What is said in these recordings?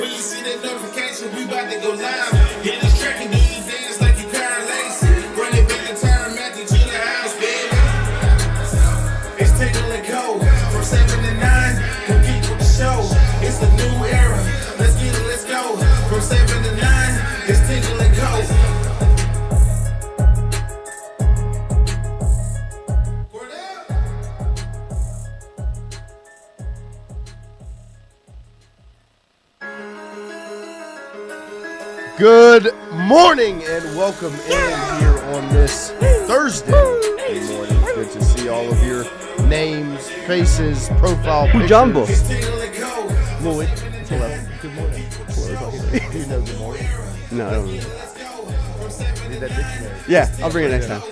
When you see that notification, we about to go live. Get this track and do your dance like you paralyzed. Run it back to Tyrann Mathieu to the house, baby. It's Tingle and go. From 7 to 9, compete with the show. It's the new era. Let's get it, let's go. From 7 to 9, it's Tingle and go. Good morning and welcome in here on this Thursday morning. Good to see all of your names, faces, profile pictures. Jumbo. Lloyd. Good morning. You know good morning. No, I don't know. Need that dictionary. Yeah, I'll bring it next time.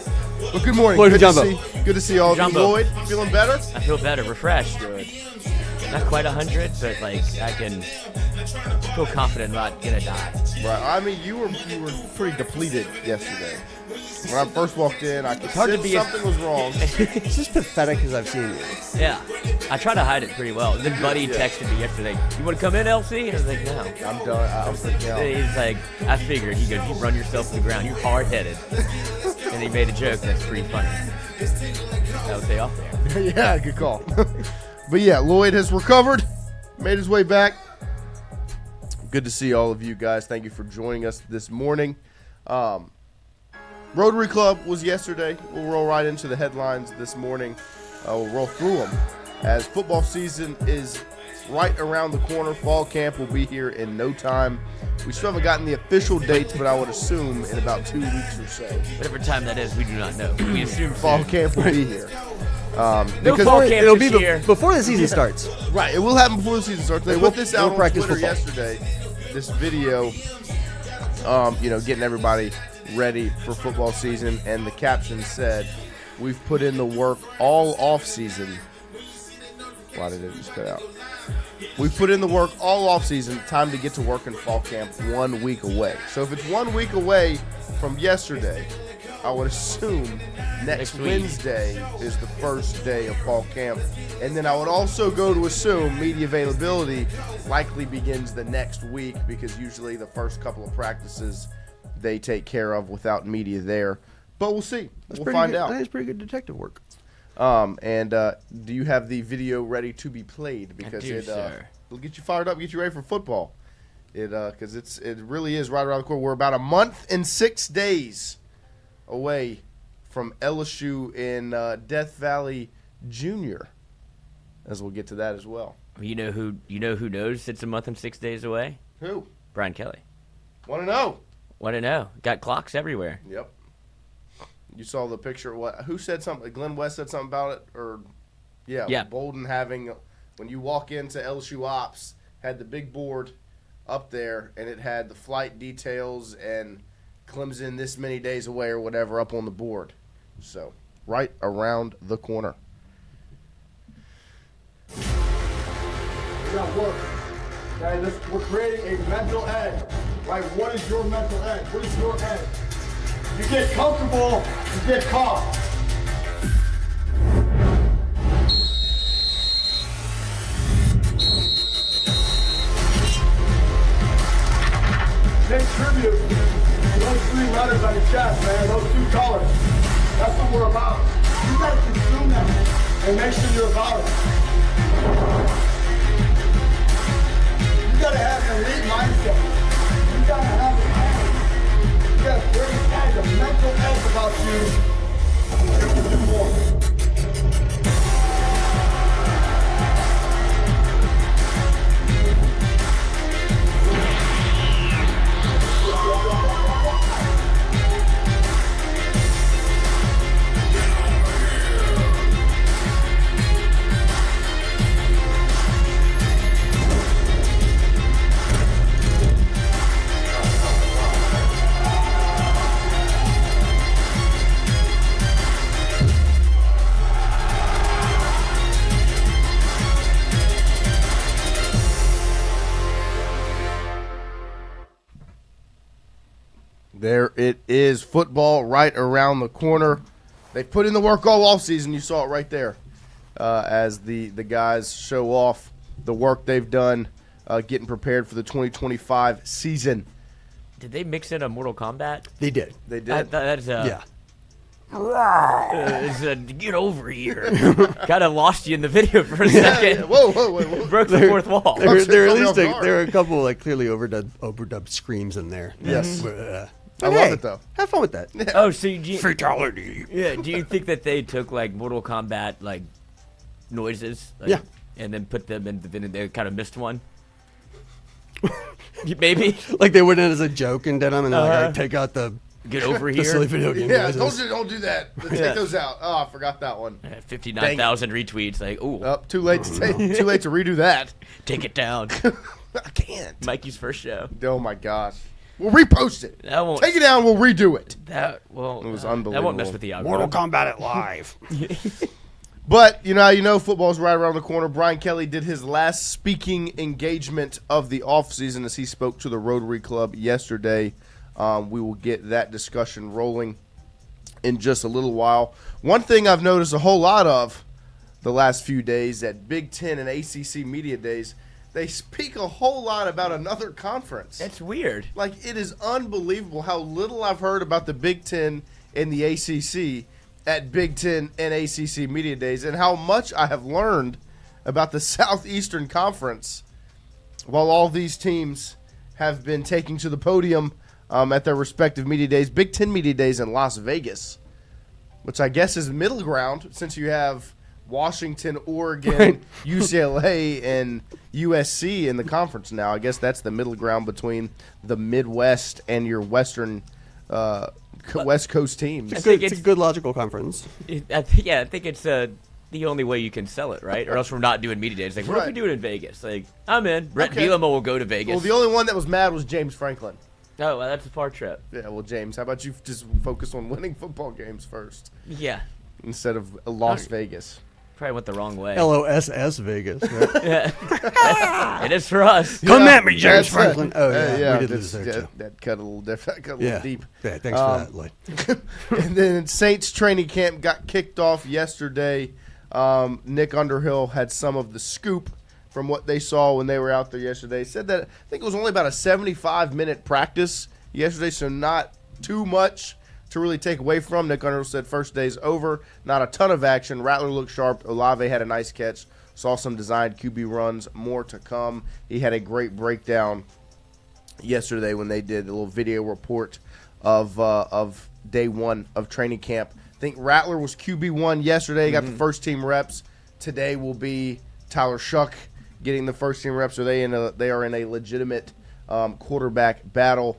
Well, good morning. Lloyd Good Jumbo. good to see all of you. Jumbo. Lloyd, feeling better? I feel better, refreshed. Good. Not quite 100, but like I can feel confident not gonna die. Right. I mean, you were pretty depleted yesterday. When I first walked in, I could hard to sense be something was wrong. It's just pathetic as I've seen you. Yeah, I try to hide it pretty well. Then Buddy texted me yesterday. You want to come in, LC? I was like, no. I'm done. I'm freaking out. He's like, I figured. He goes, you run yourself to the ground. You're hard-headed. And he made a joke that's pretty funny. That would stay off there. Yeah, good call. But yeah, Lloyd has recovered, made his way back. Good to see all of you guys. Thank you for joining us this morning. Rotary Club was yesterday. We'll roll right into the headlines this morning. We'll roll through them as football season is right around the corner. Fall camp will be here in no time. We still haven't gotten the official dates, but I would assume in about 2 weeks or so. Whatever time that is, we do not know. We assume Fall soon. camp will be here. No Because fall camp It'll this be year. before the season starts. Right, it will happen before the season starts. They We'll- put this we'll out on practice Twitter football. yesterday. This video, getting everybody ready for football season, and the caption said, "We've put in the work all off season." Why did it just cut out? We've put in the work all off season. Time to get to work in fall camp 1 week away. So if it's 1 week away from yesterday, I would assume next week. Wednesday is the first day of fall camp. And then I would also go to assume media availability likely begins the next week because usually the first couple of practices they take care of without media there. But we'll see. We'll find good. out. I think it's pretty good detective work. Do you have the video ready to be played? Because I do, sir. It'll get you fired up, get you ready for football. Because it really is right around the corner. We're about a month and 6 days away from LSU in Death Valley Junior, as we'll get to that as well. You know who knows it's a month and 6 days away? Who? Brian Kelly. Want to know? Want to know? Got clocks everywhere. Yep. You saw the picture. Who said something? Glenn West said something about it? Yeah. Bolden having, when you walk into LSU Ops, had the big board up there, and it had the flight details and Clemson this many days away or whatever up on the board. So, right around the corner. We got work. Okay, we're creating a mental edge. Right? What is your mental edge? What is your edge? You get comfortable, you get caught. Make tribute to those 3 letters on your chest, man, those 2 colors. That's what we're about. You gotta consume them and make sure you're about it. You gotta have an elite mindset. You gotta have an edge. You gotta bring an edge, a mental edge about you. You can do more. There it is, football right around the corner. They put in the work all offseason. You saw it right there as the guys show off the work they've done getting prepared for the 2025 season. Did they mix in a Mortal Kombat? They did. They did. That's Yeah. Get over here. Kind of lost you in the video for a second. Whoa. Broke the fourth wall. There Caught at me least off guard. there are a couple like clearly overdubbed screams in there. Yes. But, I love it, though. Have fun with that. Oh, so you, Fatality. yeah? Do you think that they took like Mortal Kombat like noises? Like, Yeah. And then put them in. Then they kind of missed one. Maybe Like they went in as a joke and did them, and they're like, Uh-huh. "All right, take out the get over the silly here. video game Yeah, noises." don't do that. Take Yeah. those out. Oh, I forgot that one. 59,000 retweets. Like, ooh, Too late to redo that. take it down. I can't. Mikey's first show. Oh my gosh. We'll repost it. That won't. Take it down. We'll redo it. That It was That won't unbelievable. mess with the Mortal algorithm. Kombat it live. But you know, football's right around the corner. Brian Kelly did his last speaking engagement of the offseason as he spoke to the Rotary Club yesterday. We will get that discussion rolling in just a little while. One thing I've noticed a whole lot of the last few days at Big Ten and ACC media days, they speak a whole lot about another conference. It's weird. Like, it is unbelievable how little I've heard about the Big Ten and the ACC at Big Ten and ACC media days, and how much I have learned about the Southeastern Conference while all these teams have been taking to the podium at their respective media days. Big Ten media days in Las Vegas, which I guess is middle ground since you have Washington, Oregon, UCLA, and USC in the conference now. I guess that's the middle ground between the Midwest and your Western West Coast teams. I think It's a it's- good logical conference. I think it's the only way you can sell it, right? Or else we're not doing media days. Like, what if we Right. do it in Vegas? Like, I'm in. Brett Okay. Bielema will go to Vegas. Well, the only one that was mad was James Franklin. Oh, well, that's a far trip. Yeah, well, James, how about you just focus on winning football games first Yeah, instead of Las Vegas? probably went the wrong way. LOSS Vegas. Right? Yeah. It is for us. Come at me, James That's Franklin. Oh yeah, we did that's- this there too. that cut a little different. Cut a Yeah. little deep. Yeah, thanks for that, Lloyd. And then Saints training camp got kicked off yesterday. Nick Underhill had some of the scoop from what they saw when they were out there yesterday. Said that I think it was only about a 75-minute practice yesterday, so not too much to really take away from. Nick Underhill said first day's over, not a ton of action. Rattler looked sharp. Olave had a nice catch. Saw some designed QB runs. More to come. He had a great breakdown yesterday when they did a little video report of day one of training camp. I think Rattler was QB1 yesterday, got the first team reps. Today will be Tyler Shuck getting the first team reps. So they are in a legitimate quarterback battle.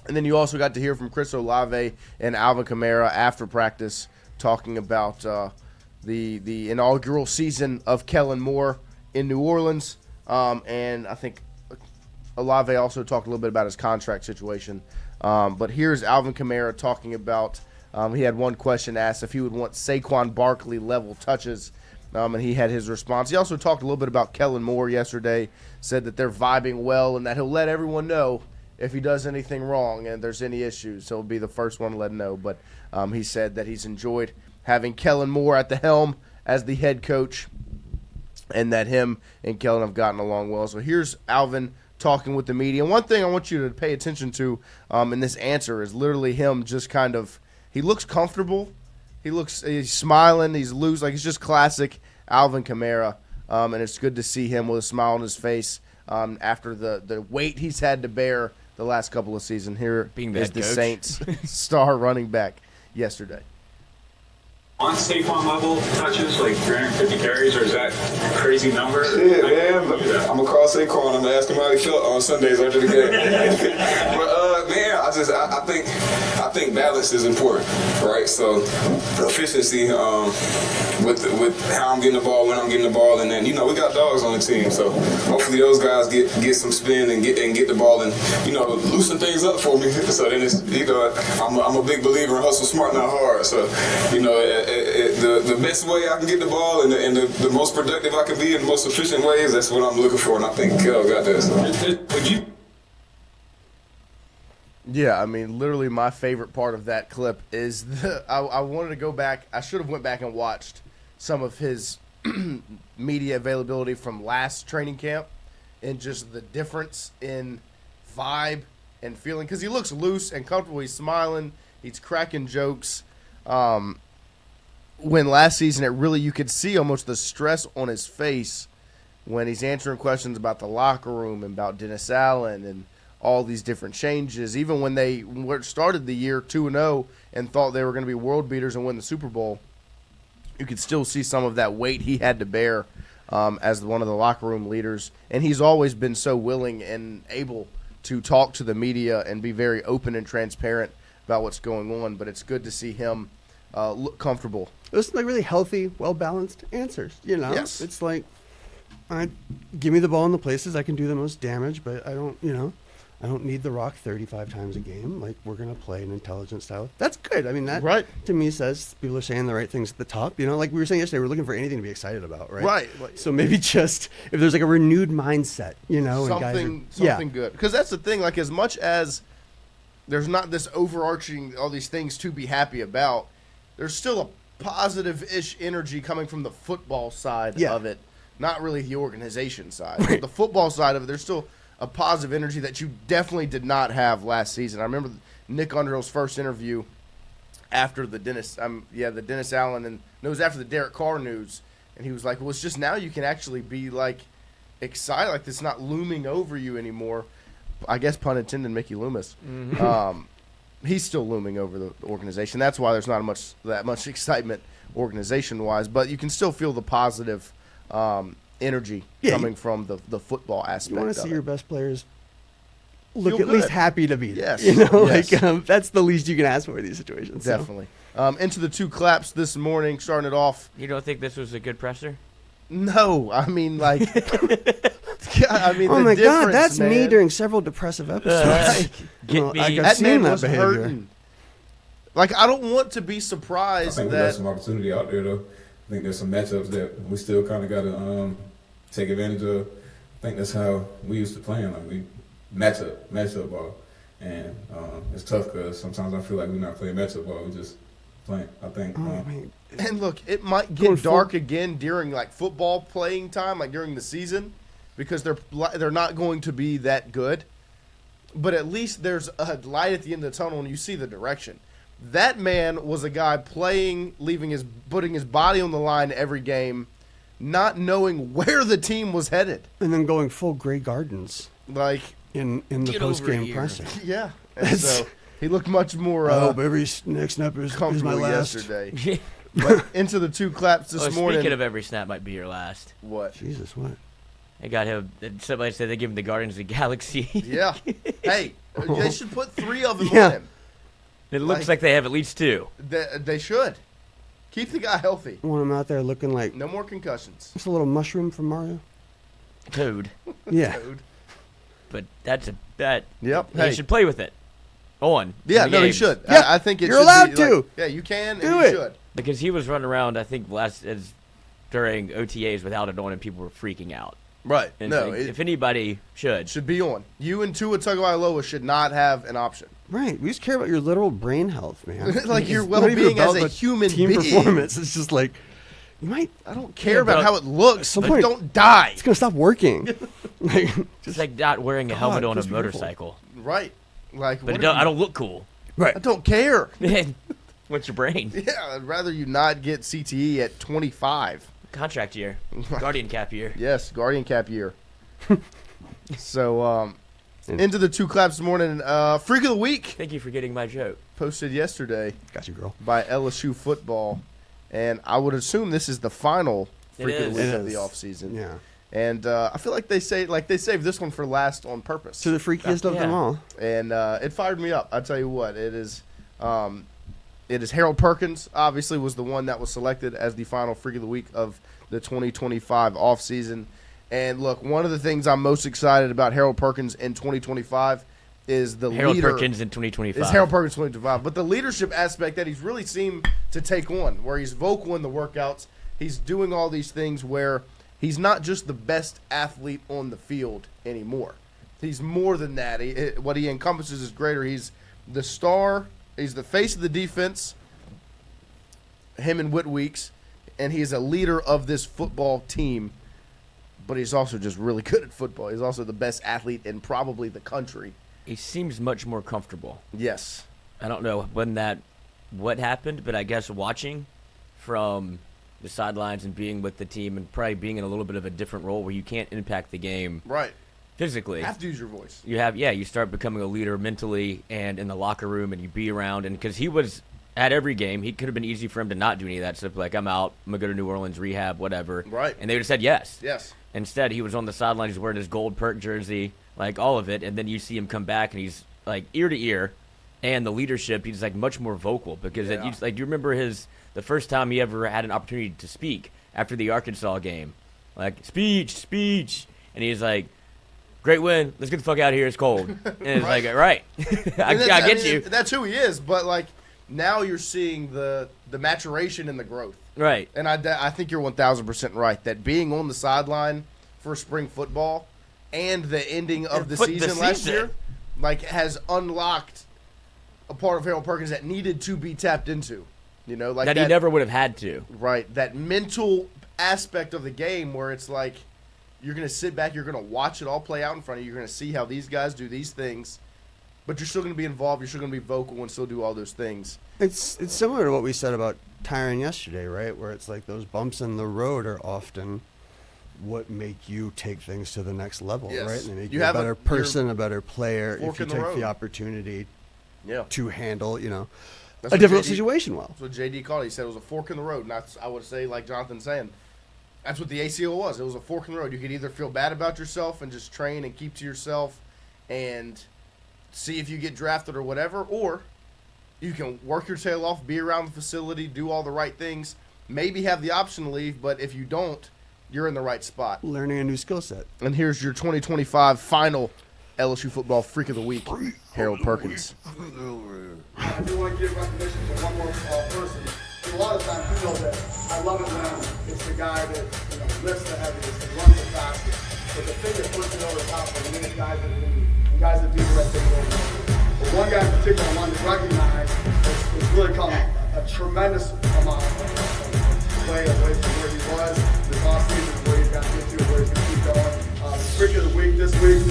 And then you also got to hear from Chris Olave and Alvin Kamara after practice talking about the inaugural season of Kellen Moore in New Orleans. And I think Olave also talked a little bit about his contract situation. But here's Alvin Kamara talking about he had one question asked if he would want Saquon Barkley level touches, and he had his response. He also talked a little bit about Kellen Moore yesterday, said that they're vibing well and that he'll let everyone know if he does anything wrong and there's any issues. He'll be the first one to let him know. But he said that he's enjoyed having Kellen Moore at the helm as the head coach and that him and Kellen have gotten along well. So here's Alvin talking with the media. And one thing I want you to pay attention to in this answer is literally him just kind of – he looks comfortable. He's smiling. He's loose. Like, it's just classic Alvin Kamara. And it's good to see him with a smile on his face after the weight he's had to bear the last couple of seasons. Here Being the is head the coach. Saints star running back yesterday. On Saquon level touches, like 350 carries, or is that a crazy number? Yeah, man. I'm gonna call Saquon. I'm gonna ask him how he felt on Sundays after the game. But man, I think balance is important, right? So efficiency with how I'm getting the ball, when I'm getting the ball, and then we got dogs on the team. So hopefully those guys get some spin and get the ball and loosen things up for me. So then it's I'm a big believer in hustle smart, not hard. So the best way I can get the ball and the most productive I can be in the most efficient ways, that's what I'm looking for, and I think Kel got that. So. Would you? Yeah, I mean, literally my favorite part of that clip is I wanted to go back. I should have went back and watched some of his media availability from last training camp and just the difference in vibe and feeling, because he looks loose and comfortable. He's smiling. He's cracking jokes. When last season, you could see almost the stress on his face when he's answering questions about the locker room and about Dennis Allen and all these different changes. Even when they started the year 2-0 and thought they were going to be world beaters and win the Super Bowl, you could still see some of that weight he had to bear as one of the locker room leaders. And he's always been so willing and able to talk to the media and be very open and transparent about what's going on. But it's good to see him look comfortable. Those are like really healthy, well-balanced answers, you know? Yes. It's like, give me the ball in the places I can do the most damage, but I don't need the rock 35 times a game. Like, we're going to play an intelligent style. That's good. I mean, that to me says people are saying the right things at the top. You know, like we were saying yesterday, we're looking for anything to be excited about, right? Right. So maybe just if there's like a renewed mindset, you know, something good. Because that's the thing. Like, as much as there's not this overarching all these things to be happy about, there's still a positive-ish energy coming from the football side of it, not really the organization side. Right. The football side of it, there's still a positive energy that you definitely did not have last season. I remember Nick Underhill's first interview after the Dennis Allen, and it was after the Derek Carr news, and he was like, well, it's just now you can actually be, like, excited, like it's not looming over you anymore. I guess, pun intended, Mickey Loomis. Mm-hmm. He's still looming over the organization. That's why there's not that much excitement organization-wise, but you can still feel the positive energy coming from the football aspect. You want to see your best players look feel at good. least happy to be there. Yes. You know, yes. like that's the least you can ask for in these situations. Definitely. Into the two claps this morning, starting it off. You don't think this was a good presser? No, I mean, like, oh my God, that's me during several depressive episodes. That man was hurting. Like, I don't want to be surprised I think that there's some opportunity out there, though. I think there's some matchups that we still kind of got to take advantage of. I think that's how we used to play. Like, we matchup ball, and it's tough because sometimes I feel like we're not playing matchup ball. We just playing. I think. And look, it might get dark again during like football playing time, like during the season, because they're not going to be that good. But at least there's a light at the end of the tunnel, and you see the direction. That man was a guy putting his body on the line every game, not knowing where the team was headed, and then going full Grey Gardens, like in the post game presser. Yeah, and so he looked much more. Every next snap is my last. Yesterday. But into the two claps this morning. Speaking of every snap might be your last. What? Jesus, what? They got him. Somebody said they give him the Guardians of the Galaxy. Yeah. Hey, they should put 3 of them on him. It looks like they have at least 2. They should. Keep the guy healthy. I want him out there looking like no more concussions. Just a little mushroom from Mario. Toad. Yeah. Toad. But that's a bet. Yep. He should play with it. Yeah, no, he should. Yeah, I think you're allowed to. Like, yeah, you can Do and you it. should. Because he was running around, I think, during OTAs without it on, and people were freaking out. Right. And no, if anybody should be on. You and Tua Tagovailoa should not have an option. Right. We just care about your literal brain health, man. Like your well-being as a human team being. Performance. It's just like you might. I don't care about how it looks. Some but point, don't die. It's gonna stop working. It's like not wearing a helmet on a motorcycle. Right. Like, but I don't look cool. Right. I don't care. What's your brain? Yeah, I'd rather you not get CTE at 25. Contract year. Guardian cap year. Yes, Guardian cap year. So, into the two claps this morning. Freak of the Week. Thank you for getting my joke. Posted yesterday. Got you, girl. By LSU football. And I would assume this is the final Freak of the Week of the offseason. Yeah. And I feel like they saved this one for last on purpose. To the freakiest of them all. And it fired me up. I'll tell you what. It is Harold Perkins, obviously, was the one that was selected as the final Freak of the Week of the 2025 offseason. And look, one of the things I'm most excited about Harold Perkins in 2025 is the Harold leader. Perkins in 2025. It's Harold Perkins 2025. But the leadership aspect that he's really seemed to take on, where he's vocal in the workouts, he's doing all these things where he's not just the best athlete on the field anymore. He's more than that. What he encompasses is greater. He's the star. He's the face of the defense, him and Whit Weeks, and he's a leader of this football team but he's also just really good at football. He's also the best athlete in probably the country. He seems much more comfortable. Yes. I don't know what happened, but I guess watching from the sidelines and being with the team and probably being in a little bit of a different role where you can't impact the game Right. physically. You have to use your voice. You start becoming a leader mentally and in the locker room, and you be around. And because he was at every game, he could have been easy for him to not do any of that stuff. Like, I'm out, I'm going to go to New Orleans, rehab, whatever. Right. And they would have said yes. Yes. Instead, he was on the sidelines, he's wearing his gold perk jersey, like all of it. And then you see him come back, and he's like ear to ear. And the leadership, he's like much more vocal because do you remember the first time he ever had an opportunity to speak after the Arkansas game, like speech, and he's like, "Great win, let's get the fuck out of here. It's cold." And it's like, right, I get you. That's who he is. But like now you're seeing the maturation and the growth. Right. And I think you're 1,000% right that being on the sideline for spring football and the ending of the season last year, like, has unlocked a part of Harold Perkins that needed to be tapped into, like that he never would have had to. Right, that mental aspect of the game where it's like you're going to sit back, you're going to watch it all play out in front of you, you're going to see how these guys do these things, but you're still going to be involved, you're still going to be vocal and still do all those things. It's similar to what we said about Tyrann yesterday, right? Where it's like those bumps in the road are often what make you take things to the next level, yes. right? And they make you a better person, a better player if you take the opportunity yeah. to handle, That's a difficult situation well. That's what JD called it. He said it was a fork in the road. And I would say, like Jonathan's saying, that's what the ACO was. It was a fork in the road. You could either feel bad about yourself and just train and keep to yourself and see if you get drafted or whatever, or you can work your tail off, be around the facility, do all the right things, maybe have the option to leave, but if you don't, you're in the right spot. Learning a new skill set. And here's your 2025 final LSU Football Freak of the Week, Harold Perkins. I do want to give recognition to one more person. A lot of times, you know that I love it when it's the guy that lifts the heaviest and runs the fastest. But the thing that puts it over the top for me is guys that lead and guys that do the right thing over there. But one guy in particular I wanted to recognize has really come a tremendous amount of way away from where he was this offseason, where he's got to get to, where he's going to keep going. Freak of the Week this week.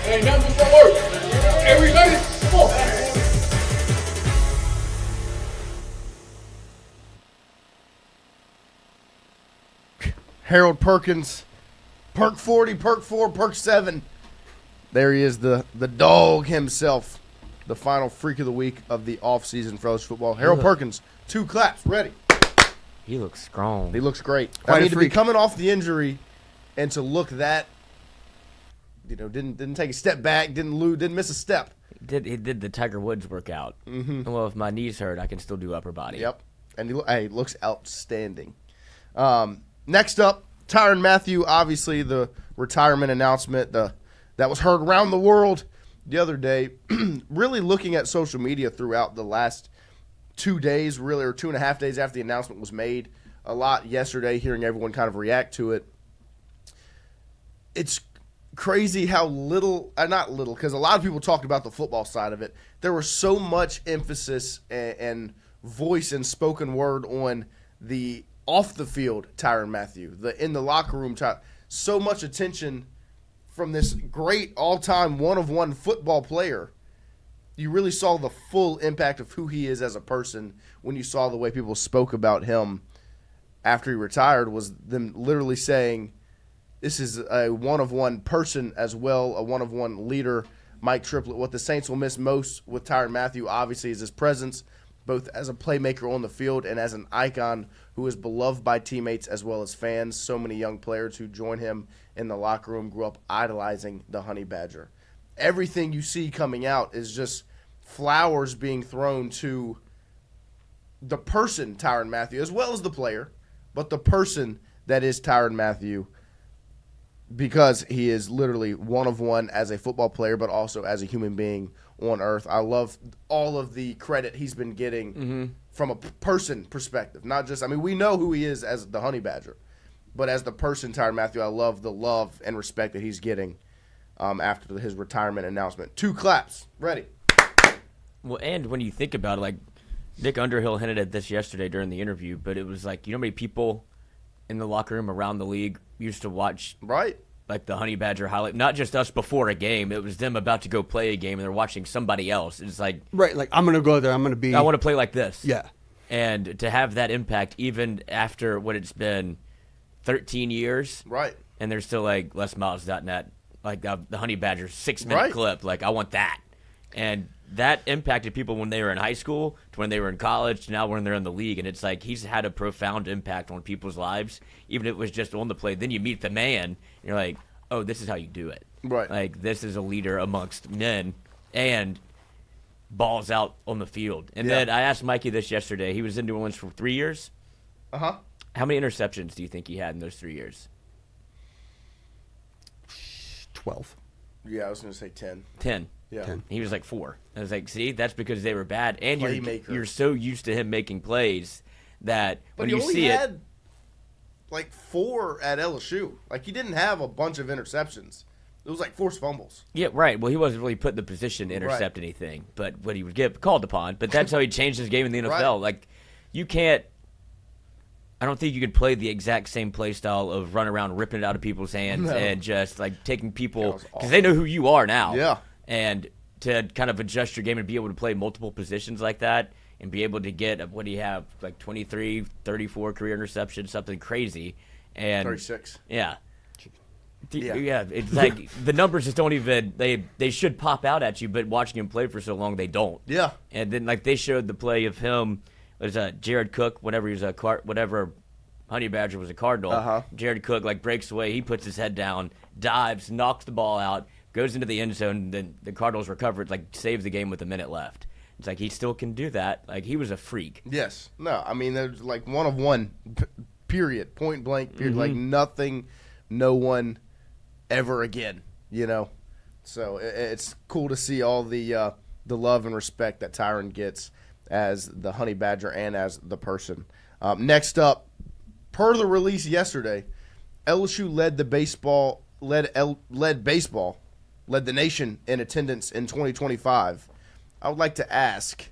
Hey, nothing but work. Everybody, come on. Harold Perkins, Perk 40, Perk 4, Perk 7. There he is, the dog himself. The final Freak of the Week of the offseason for LSU football. Harold Perkins, 2 claps, ready. He looks strong. He looks great. Quite a to be freak. coming off the injury and to look that, didn't take a step back, didn't miss a step. He did the Tiger Woods workout. Mm-hmm. Well, if my knees hurt, I can still do upper body. Yep. And he looks outstanding. Next up, Tyrann Mathieu, obviously the retirement announcement that was heard around the world the other day. Really looking at social media throughout the last 2 days, really, or 2.5 days after the announcement was made. A lot yesterday, hearing everyone kind of react to it. It's crazy how not little, because a lot of people talked about the football side of it. There was so much emphasis and voice and spoken word on the off the field Tyrann Mathieu, in the locker room, so much attention from this great all-time one-of-one football player. You really saw the full impact of who he is as a person when you saw the way people spoke about him after he retired, was them literally saying, this is a one-of-one person as well, a one-of-one leader. Mike Triplett, what the Saints will miss most with Tyrann Mathieu, obviously, is his presence, both as a playmaker on the field and as an icon who is beloved by teammates as well as fans. So many young players who join him in the locker room grew up idolizing the Honey Badger. Everything you see coming out is just flowers being thrown to the person, Tyrann Mathieu, as well as the player, but the person that is Tyrann Mathieu, because he is literally one of one as a football player, but also as a human being on earth. I love all of the credit he's been getting from a person perspective. Not just, we know who he is as the Honey Badger, but as the person, Tyrann Mathieu, I love the love and respect that he's getting after his retirement announcement. 2 claps. Ready. Well, and when you think about it, like, Nick Underhill hinted at this yesterday during the interview, but it was like, you know how many people in the locker room around the league used to watch like the Honey Badger highlight, not just us before a game, it was them about to go play a game and they're watching somebody else. It's like, like I'm going to go there, I'm going to be. I want to play like this. Yeah. And to have that impact even after what it's been 13 years. Right. And they're still like LesMiles.net, like the Honey Badger 6-minute clip. Like, I want that. And that impacted people when they were in high school, to when they were in college, to now when they're in the league. And it's like he's had a profound impact on people's lives, even if it was just on the play. Then you meet the man, and you're like, oh, this is how you do it. Right. Like, this is a leader amongst men and balls out on the field. And then I asked Mikey this yesterday. He was in New Orleans for 3 years. Uh-huh. How many interceptions do you think he had in those 3 years? 12. Yeah, I was going to say 10. 10. Yeah. 10. He was like 4. I was like, see, that's because they were bad. And Playmaker. you're so used to him making plays that But when he you only see had it. like 4 at LSU. Like, he didn't have a bunch of interceptions. It was like forced fumbles. Yeah, right. Well, he wasn't really put in the position to intercept anything, but what he would get called upon. But that's how he changed his game in the NFL. Right. Like, you can't. I don't think you could play the exact same play style of run around ripping it out of people's hands and just like taking people because they know who you are now. Yeah. And to kind of adjust your game and be able to play multiple positions like that and be able to get, what do you have, like 23, 34 career interceptions, something crazy. And 36. Yeah. Yeah. Yeah, it's like the numbers just don't even they should pop out at you, but watching him play for so long, they don't. Yeah. And then like they showed the play of him, was Jared Cook whenever he was whatever Honey Badger was a Cardinal. Jared Cook like breaks away, he puts his head down, dives, knocks the ball out, goes into the end zone, and then the Cardinals recover it, like saves the game with a minute left. It's like he still can do that. Like he was a freak. Yes. No, I mean there's like one of one. Period. Point blank. Period. Like nothing. No one. Ever again, you know. So it's cool to see all the love and respect that Tyrann gets as the Honey Badger and as the person. Next up, per the release yesterday, LSU led the nation in attendance in 2025. I would like to ask.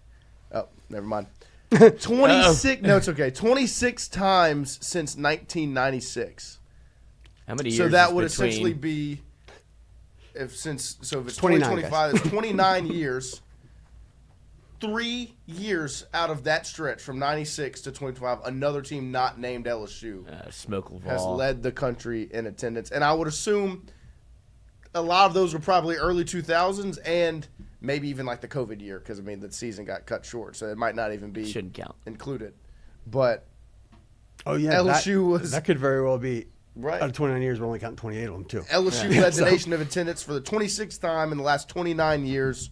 Oh, never mind. 26. No, it's okay. 26 times since 1996. How many years? So that would essentially be, if it's 2025, it's 29 years. 3 years out of that stretch, from 96 to 2025, another team not named LSU has led the country in attendance. And I would assume a lot of those were probably early 2000s and maybe even like the COVID year, because, I mean, the season got cut short, so it might not even be shouldn't count included. But LSU that could very well be. Right. Out of 29 years, we're only counting 28 of them, too. LSU led the nation of attendance for the 26th time in the last 29 years,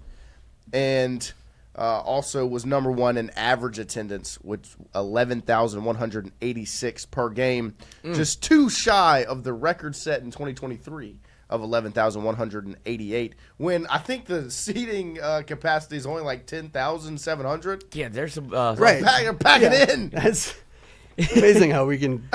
and also was number one in average attendance, with 11,186 per game, just too shy of the record set in 2023 of 11,188, when I think the seating capacity is only like 10,700. Yeah, there's some right. Pack it in. That's amazing how we can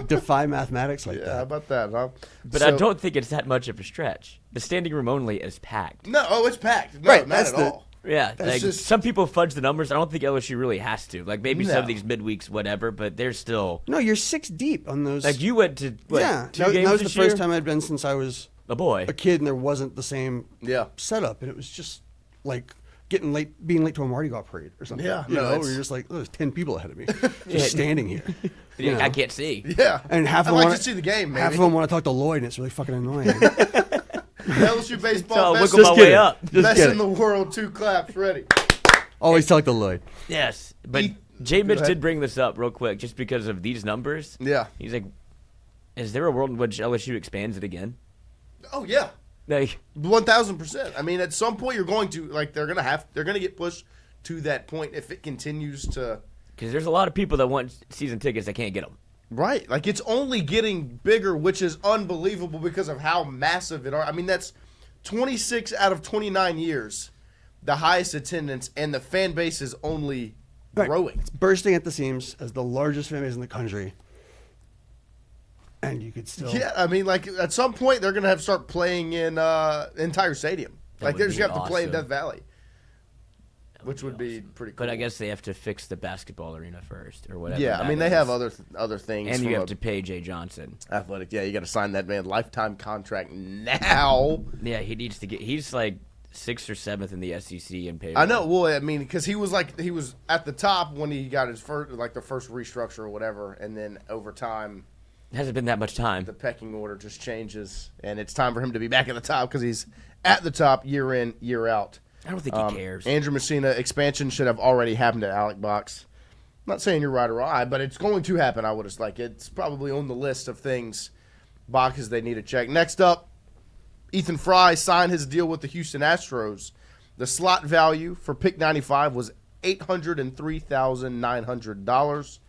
defy mathematics like that. How about that, huh? But I don't think it's that much of a stretch. The standing room only is packed. No, it's packed. No, right, not at all. Yeah, That's like just, some people fudge the numbers. I don't think LSU really has to. Like maybe some of these midweeks, whatever. But they're still. No, you're 6 deep on those. Like you went to what, 2 games that was the this first year? time I'd been since I was a boy, a kid, and there wasn't the same setup, and it was just like being late to a Mardi Gras parade or something. Yeah, you know, where you're just like, oh, there's 10 people ahead of me, just standing here. You know? I can't see. Yeah, and half of I'd them like to see the game. Maybe. Half of them want to talk to Lloyd, and it's really fucking annoying. LSU baseball, best, my way up. Best in the world. 2 claps, ready. Always talk to Lloyd. Yes, but J. Mitch did bring this up real quick, just because of these numbers. Yeah, he's like, "Is there a world in which LSU expands it again?" Oh yeah, like 1,000%. I mean, at some point you're going to they're gonna get pushed to that point if it continues to. Because there's a lot of people that want season tickets that can't get them. Right, like it's only getting bigger, which is unbelievable because of how massive it are. I mean, that's 26 out of 29 years, the highest attendance, and the fan base is only growing. It's bursting at the seams as the largest fan base in the country. And you could still... Yeah, I mean, like, at some point, they're going to have to start playing in entire stadium. Like, they're just going to have to play in Death Valley. which would be pretty cool. But I guess they have to fix the basketball arena first, or whatever. Yeah, I mean, they have other things. And you have to pay Jay Johnson. Athletic, yeah, you got to sign that man lifetime contract now. Yeah, he needs to get. He's like 6th or 7th in the SEC in payroll. I know. Well, I mean, because he was at the top when he got his first, like the first restructure or whatever, and then over time, it hasn't been that much time. The pecking order just changes, and it's time for him to be back at the top because he's at the top year in, year out. I don't think he cares. Andrew Messina expansion should have already happened at Alec Box. I'm not saying you're right or wrong, but it's going to happen. I would have it's probably on the list of things boxes they need to check. Next up, Ethan Fry signed his deal with the Houston Astros. The slot value for pick 95 was $803,900.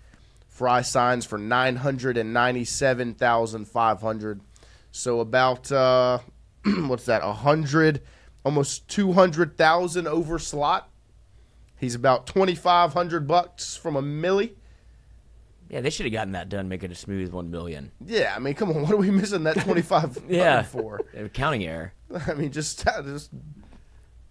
Fry signs for $997,500. So about what's that? 100, almost 200,000 over slot. He's about $2,500 from a milli. Yeah, they should have gotten that done, make it a smooth $1 million. Yeah, I mean, come on, what are we missing that 25 for? Accounting error. I mean, just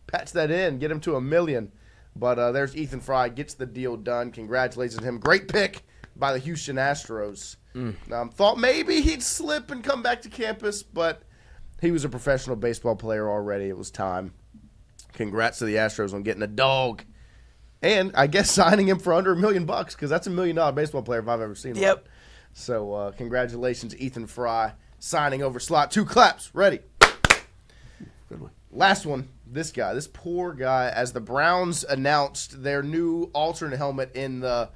patch that in, get him to $1 million. But there's Ethan Fry, gets the deal done. Congratulations to him. Great pick by the Houston Astros. Thought maybe he'd slip and come back to campus, but he was a professional baseball player already. It was time. Congrats to the Astros on getting a dog. And I guess signing him for under $1 million because that's $1 million baseball player if I've ever seen one. Yep. So congratulations, Ethan Fry, signing over slot. 2 claps. Ready. Good one. Last one. This guy, this poor guy, as the Browns announced their new alternate helmet in the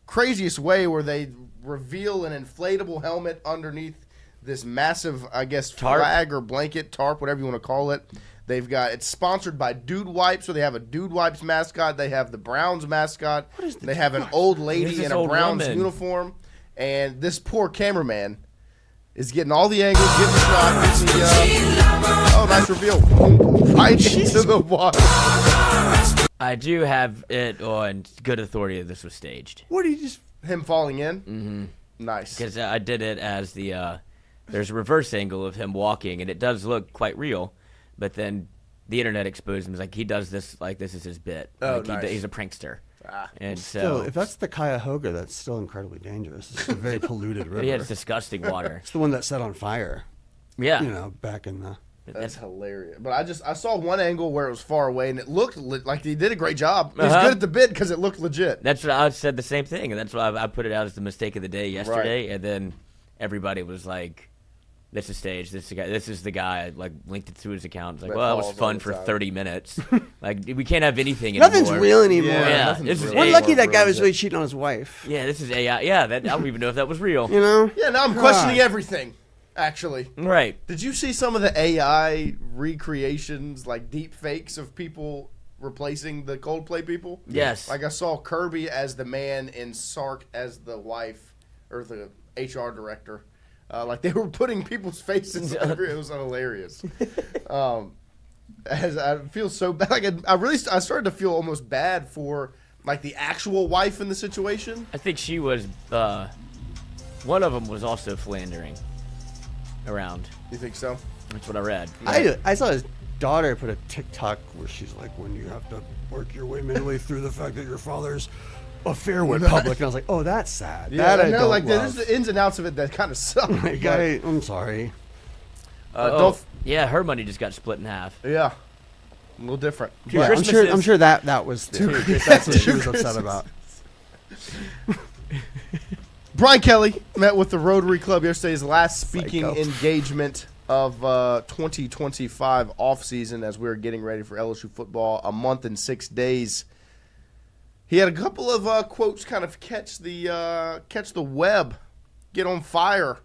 craziest way where they reveal an inflatable helmet underneath this massive, I guess, flag or blanket, tarp, whatever you want to call it. They've got, it's sponsored by Dude Wipes, so they have a Dude Wipes mascot. They have the Browns mascot. They have an old lady in a Browns uniform. And this poor cameraman is getting all the angles, getting the shot, getting the, oh, nice reveal. Right into the water. I do have it on good authority that this was staged. What do you just... Him falling in? Mm-hmm. Nice. Because I did it as the, there's a reverse angle of him walking, and it does look quite real. But then the internet exposed him as like he does this like this is his bit. Oh, like nice. He's a prankster. And still, if that's the Cuyahoga, that's still incredibly dangerous. It's a very polluted river. Yeah, it's disgusting water. It's the one that set on fire. Yeah. You know, back in the... That's hilarious. But I saw one angle where it was far away, and it looked like he did a great job. He was good at the bid because it looked legit. That's what I said the same thing, and that's why I put it out as the mistake of the day yesterday. Right. And then everybody was like, "This is staged. This is the guy." Like linked it to his account. It's like, well, that was fun for 30 minutes. Like we can't have anything anymore. Nothing's real anymore. Yeah, we're lucky that guy was really cheating on his wife. Yeah, this is AI. Yeah, I don't even know if that was real. You know? Yeah, now I'm questioning everything. Actually, right. Did you see some of the AI recreations, like deep fakes of people replacing the Coldplay people? Yes. Like I saw Kirby as the man and Sark as the wife or the HR director. Like they were putting people's faces. It was hilarious. As I feel so bad. Like I started to feel almost bad for like the actual wife in the situation. I think she was. One of them was also philandering around. You think so? That's what I read. I saw his daughter put a TikTok where she's like, when you have to work your way midway through the fact that your father's affair went public, and I was like, oh, that's sad. Yeah, that I know. Like there's the ins and outs of it that kind of suck. Like, I'm sorry. Yeah, her money just got split in half. Yeah, a little different. Yeah, I'm sure that was that's what she was upset about. Brian Kelly met with the Rotary Club yesterday, his last speaking engagement of 2025 offseason as we were getting ready for LSU football, a month and 6 days. He had a couple of quotes kind of catch the web, get on fire,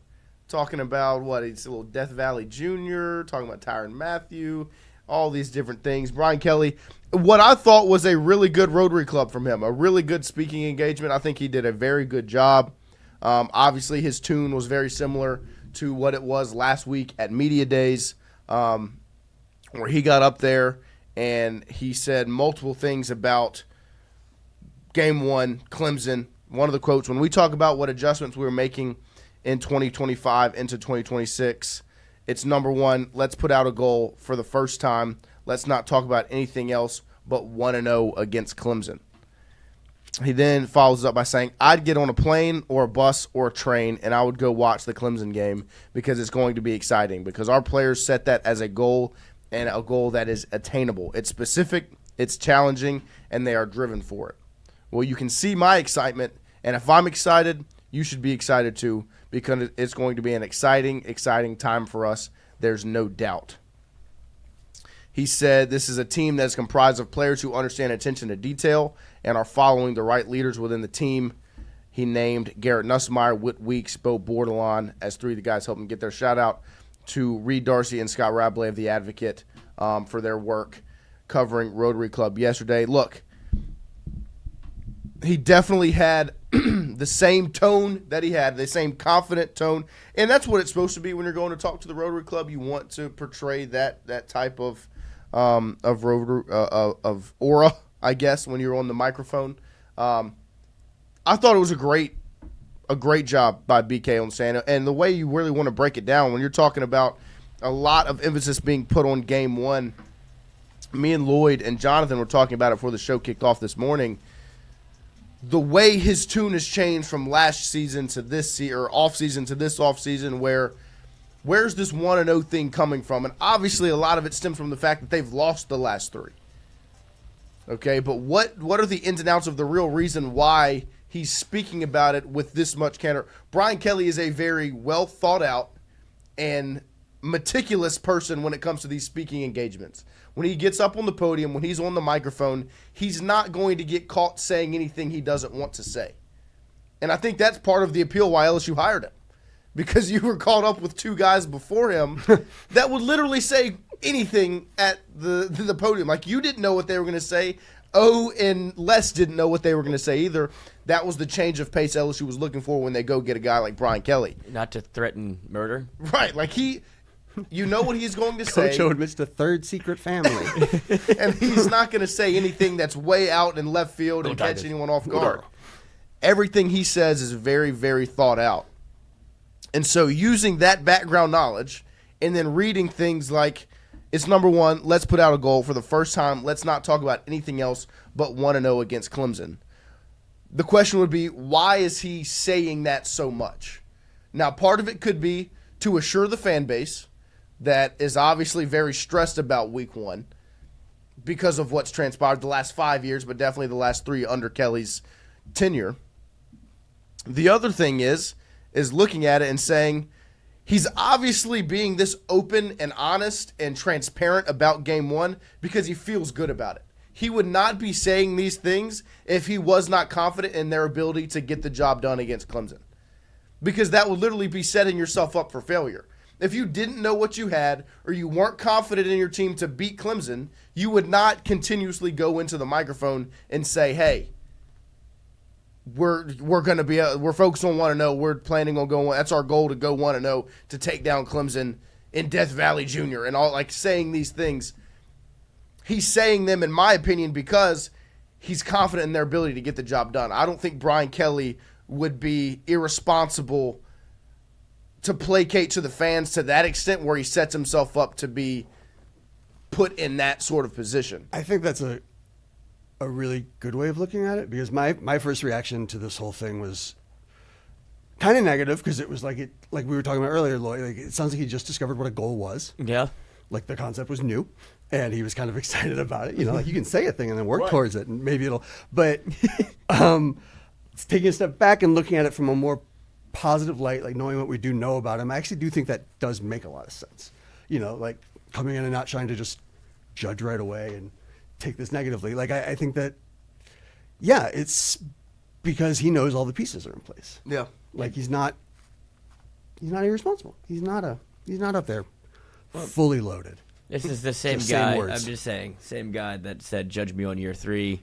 talking about he's a little Death Valley Jr., talking about Tyrann Mathieu, all these different things. Brian Kelly, what I thought was a really good Rotary Club from him, a really good speaking engagement. I think he did a very good job. Obviously, his tune was very similar to what it was last week at Media Days, where he got up there and he said multiple things about Game 1, Clemson. One of the quotes, when we talk about what adjustments we were making in 2025 into 2026, it's number one, let's put out a goal for the first time. Let's not talk about anything else but 1-0 against Clemson. He then follows up by saying, I'd get on a plane or a bus or a train, and I would go watch the Clemson game because it's going to be exciting, because our players set that as a goal, and a goal that is attainable. It's specific, it's challenging, and they are driven for it. Well, you can see my excitement, and if I'm excited, you should be excited too, because it's going to be an exciting, exciting time for us. There's no doubt. He said this is a team that is comprised of players who understand attention to detail and are following the right leaders within the team. He named Garrett Nussmeier, Whit Weeks, Bo Bordelon as three of the guys helping get their shout out to Reed Darcy and Scott Rablay of The Advocate for their work covering Rotary Club yesterday. Look, he definitely had the same tone that he had, the same confident tone, and that's what it's supposed to be when you're going to talk to the Rotary Club. You want to portray that type of aura, I guess, when you're on the microphone. I thought it was a great job by BK on Santa, and the way you really want to break it down when you're talking about a lot of emphasis being put on game one. Me and Lloyd and Jonathan were talking about it before the show kicked off this morning. The way his tune has changed from last season to this or off season to this off season, where's this 1-0 thing coming from? And obviously a lot of it stems from the fact that they've lost the last three. Okay, but what are the ins and outs of the real reason why he's speaking about it with this much candor? Brian Kelly is a very well thought out and meticulous person when it comes to these speaking engagements. When he gets up on the podium, when he's on the microphone, he's not going to get caught saying anything he doesn't want to say. And I think that's part of the appeal why LSU hired him. Because you were caught up with two guys before him that would literally say anything at the podium. Like, you didn't know what they were going to say. And Les didn't know what they were going to say either. That was the change of pace LSU was looking for when they go get a guy like Brian Kelly. Not to threaten murder. Right. Like, you know what he's going to say. Coach O admits to third secret family. And he's not going to say anything that's way out in left field and catch anyone off guard. Everything he says is very, very thought out. And so using that background knowledge and then reading things like, it's number one, let's put out a goal for the first time. Let's not talk about anything else but 1-0 against Clemson. The question would be, why is he saying that so much? Now, part of it could be to assure the fan base that is obviously very stressed about week one because of what's transpired the last 5 years, but definitely the last 3 under Kelly's tenure. The other thing is looking at it and saying he's obviously being this open and honest and transparent about game one because he feels good about it. He would not be saying these things if he was not confident in their ability to get the job done against Clemson, because that would literally be setting yourself up for failure. If you didn't know what you had or you weren't confident in your team to beat Clemson, you would not continuously go into the microphone and say, hey, we're focused on 1-0. We're planning on going. That's our goal, to go 1-0 to take down Clemson in Death Valley Jr. and all, like, saying these things. He's saying them, in my opinion, because he's confident in their ability to get the job done. I don't think Brian Kelly would be irresponsible to placate to the fans to that extent where he sets himself up to be put in that sort of position. I think that's a really good way of looking at it, because my first reaction to this whole thing was kind of negative, because it was like we were talking about earlier, Lloyd. Like, it sounds like he just discovered what a goal was. Yeah. Like, the concept was new, and he was kind of excited about it. You know, like, you can say a thing and then work towards it, and maybe it'll. But taking a step back and looking at it from a more positive light, like knowing what we do know about him, I actually do think that does make a lot of sense. You know, like, coming in and not trying to just judge right away and take this negatively. Like, I think that, yeah, it's because he knows all the pieces are in place. Yeah. Like, he's not irresponsible. He's not up there fully loaded. This is the same guy. I'm just saying, same guy that said, "Judge me on year 3."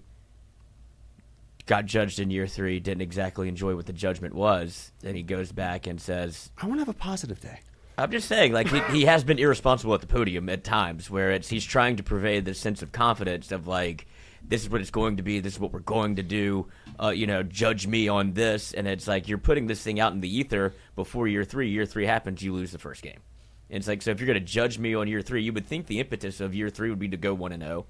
Got judged in year 3, didn't exactly enjoy what the judgment was. Then he goes back and says, I want to have a positive day. I'm just saying, like, he has been irresponsible at the podium at times, where he's trying to pervade this sense of confidence of, like, this is what it's going to be, this is what we're going to do, judge me on this. And it's like, you're putting this thing out in the ether before year 3. Year 3 happens, you lose the first game. And it's like, so if you're going to judge me on year 3, you would think the impetus of year 3 would be to go 1-0.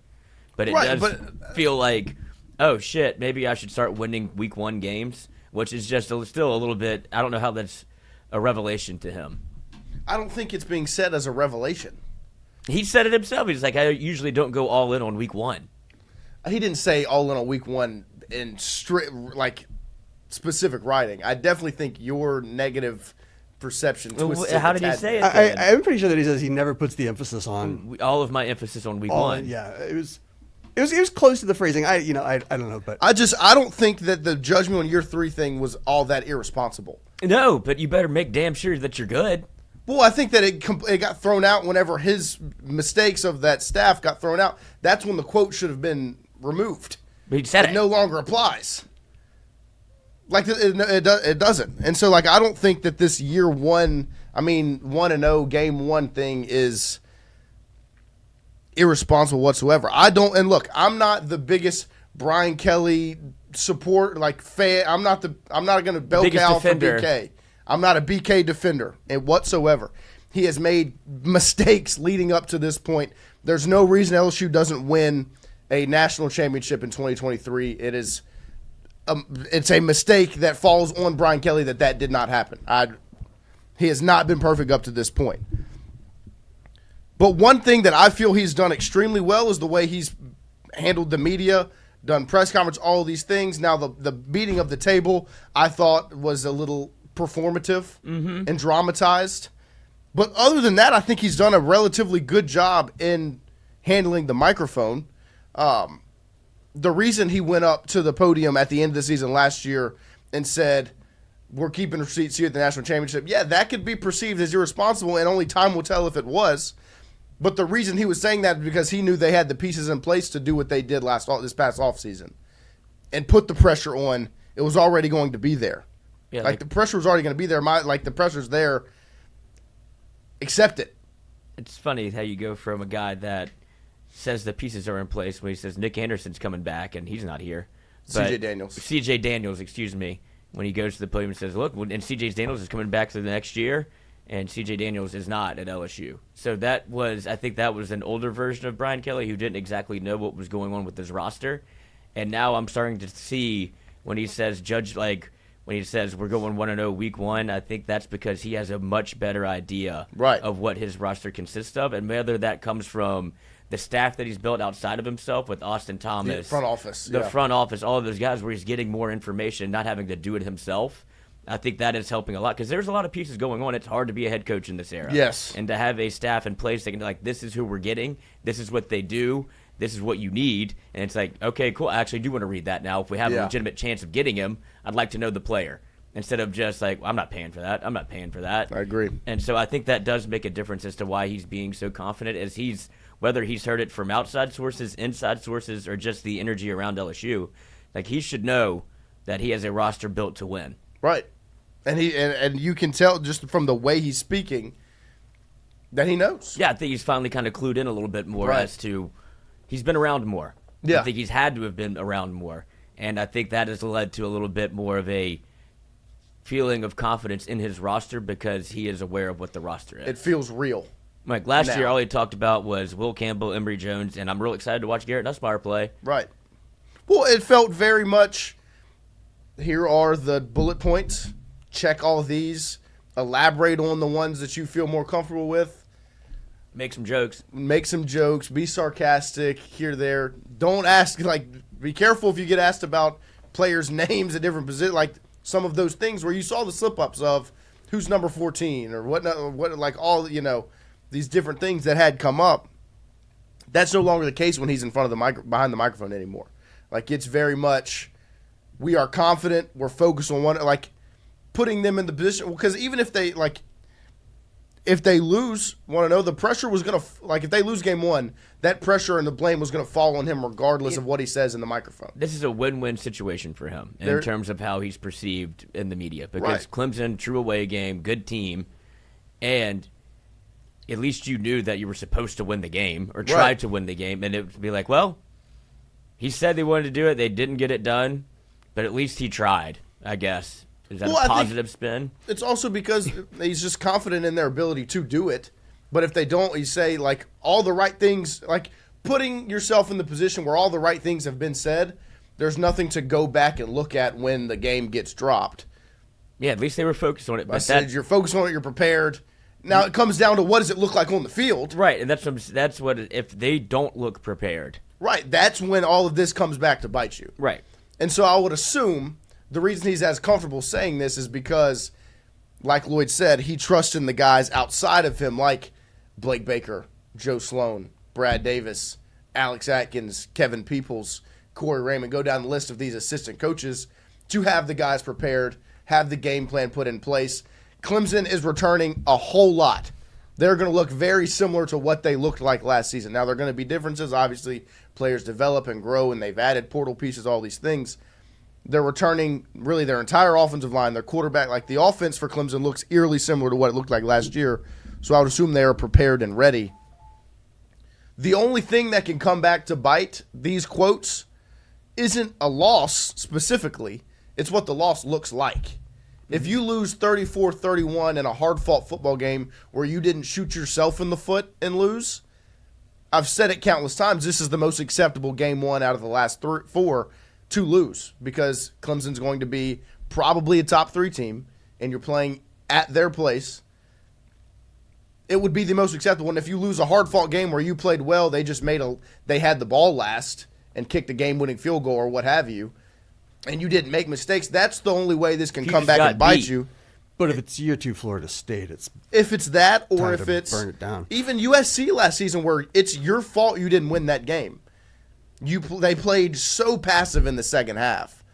but it does feel like, oh shit, maybe I should start winning week 1 games, which is just still a little bit. I don't know how that's a revelation to him. I don't think it's being said as a revelation. He said it himself. He's like, I usually don't go all in on week 1. He didn't say all in on week 1 in specific writing. I definitely think your negative perception twists how did he say it? I'm pretty sure that he says he never puts the emphasis on all of my emphasis on week 1. Yeah, it was close to the phrasing. I don't know, but I don't think that the judgment on year 3 thing was all that irresponsible. No, but you better make damn sure that you're good. Well, I think that it got thrown out whenever his mistakes of that staff got thrown out. That's when the quote should have been removed. But he said it no longer applies. Like it doesn't. And so I don't think that this year 1, 1-0 game 1 thing is irresponsible whatsoever. And look, I'm not the biggest Brian Kelly fan. I'm not going to bell cow for BK. I'm not a BK defender whatsoever. He has made mistakes leading up to this point. There's no reason LSU doesn't win a national championship in 2023. It's a mistake that falls on Brian Kelly that did not happen. He has not been perfect up to this point. But one thing that I feel he's done extremely well is the way he's handled the media, done press conference, all of these things. Now, the beating of the table, I thought was a little performative and dramatized. But other than that, I think he's done a relatively good job in handling the microphone. The reason he went up to the podium at the end of the season last year and said, we're keeping receipts here at the national championship, that could be perceived as irresponsible, and only time will tell if it was. But the reason he was saying that is because he knew they had the pieces in place to do what they did this past offseason and put the pressure on. It was already going to be there. Yeah, the pressure was already going to be there. The pressure's there. Accept it. It's funny how you go from a guy that says the pieces are in place when he says Nick Anderson's coming back and he's not here. CJ Daniels, excuse me. When he goes to the podium and says, look, and CJ Daniels is coming back for the next year, and CJ Daniels is not at LSU. So I think that was an older version of Brian Kelly who didn't exactly know what was going on with his roster. And now I'm starting to see when he says when he says we're going 1-0 week 1, I think that's because he has a much better idea of what his roster consists of, and whether that comes from the staff that he's built outside of himself with Austin Thomas, the front office, all of those guys where he's getting more information, not having to do it himself. I think that is helping a lot because there's a lot of pieces going on. It's hard to be a head coach in this era. Yes. And to have a staff in place that can this is who we're getting, this is what they do, this is what you need. And it's like, okay, cool. I actually do want to read that now. If we have a legitimate chance of getting him, I'd like to know the player. Instead of just I'm not paying for that. I'm not paying for that. I agree. And so I think that does make a difference as to why he's being so confident as whether he's heard it from outside sources, inside sources, or just the energy around LSU. He should know that he has a roster built to win. Right. And and you can tell just from the way he's speaking that he knows. Yeah, I think he's finally kind of clued in a little bit more as to he's been around more. Yeah. I think he's had to have been around more. And I think that has led to a little bit more of a feeling of confidence in his roster because he is aware of what the roster is. It feels real. Last year, all he talked about was Will Campbell, Emory Jones, and I'm real excited to watch Garrett Nussmeier play. Right. Well, it felt very much, here are the bullet points. Check all these. Elaborate on the ones that you feel more comfortable with. Make some jokes. Be sarcastic here, there. Don't ask, be careful if you get asked about players' names at different positions. Some of those things where you saw the slip-ups of who's number 14 or what all, these different things that had come up. That's no longer the case when he's in front of behind the microphone anymore. It's very much, we are confident, we're focused on one, putting them in the position, because even if they lose, the pressure was going to, if they lose game 1, that pressure and the blame was going to fall on him regardless of what he says in the microphone. This is a win-win situation for him in terms of how he's perceived in the media because Clemson, true away game, good team, and at least you knew that you were supposed to win the game or try to win the game, and it would be he said they wanted to do it, they didn't get it done, but at least he tried, I guess. Is that a positive spin? It's also because he's just confident in their ability to do it. But if they don't, you say, all the right things, putting yourself in the position where all the right things have been said. There's nothing to go back and look at when the game gets dropped. Yeah, at least they were focused on it. I said you're focused on it, you're prepared. Now it comes down to what does it look like on the field. Right, and that's what if they don't look prepared. Right, that's when all of this comes back to bite you. Right. And so I would assume the reason he's as comfortable saying this is because, like Lloyd said, he trusts in the guys outside of him like Blake Baker, Joe Sloan, Brad Davis, Alex Atkins, Kevin Peoples, Corey Raymond, go down the list of these assistant coaches to have the guys prepared, have the game plan put in place. Clemson is returning a whole lot. They're going to look very similar to what they looked like last season. Now, there are going to be differences. Obviously, players develop and grow, and they've added portal pieces, all these things. They're returning really their entire offensive line, their quarterback. Like the offense for Clemson looks eerily similar to what it looked like last year. So I would assume they are prepared and ready. The only thing that can come back to bite these quotes isn't a loss specifically. It's what the loss looks like. If you lose 34-31 in a hard-fought football game where you didn't shoot yourself in the foot and lose, I've said it countless times, this is the most acceptable game one out of the last four to lose because Clemson's going to be probably a top 3 team and you're playing at their place. It would be the most acceptable. And if you lose a hard-fought game where you played well, they just they had the ball last and kicked a game-winning field goal or what have you, and you didn't make mistakes, that's the only way this can come back and bite you. But if it's year 2 Florida State, if it's that, or time if to it's burn it down. Even USC last season, where it's your fault you didn't win that game. They played so passive in the second half,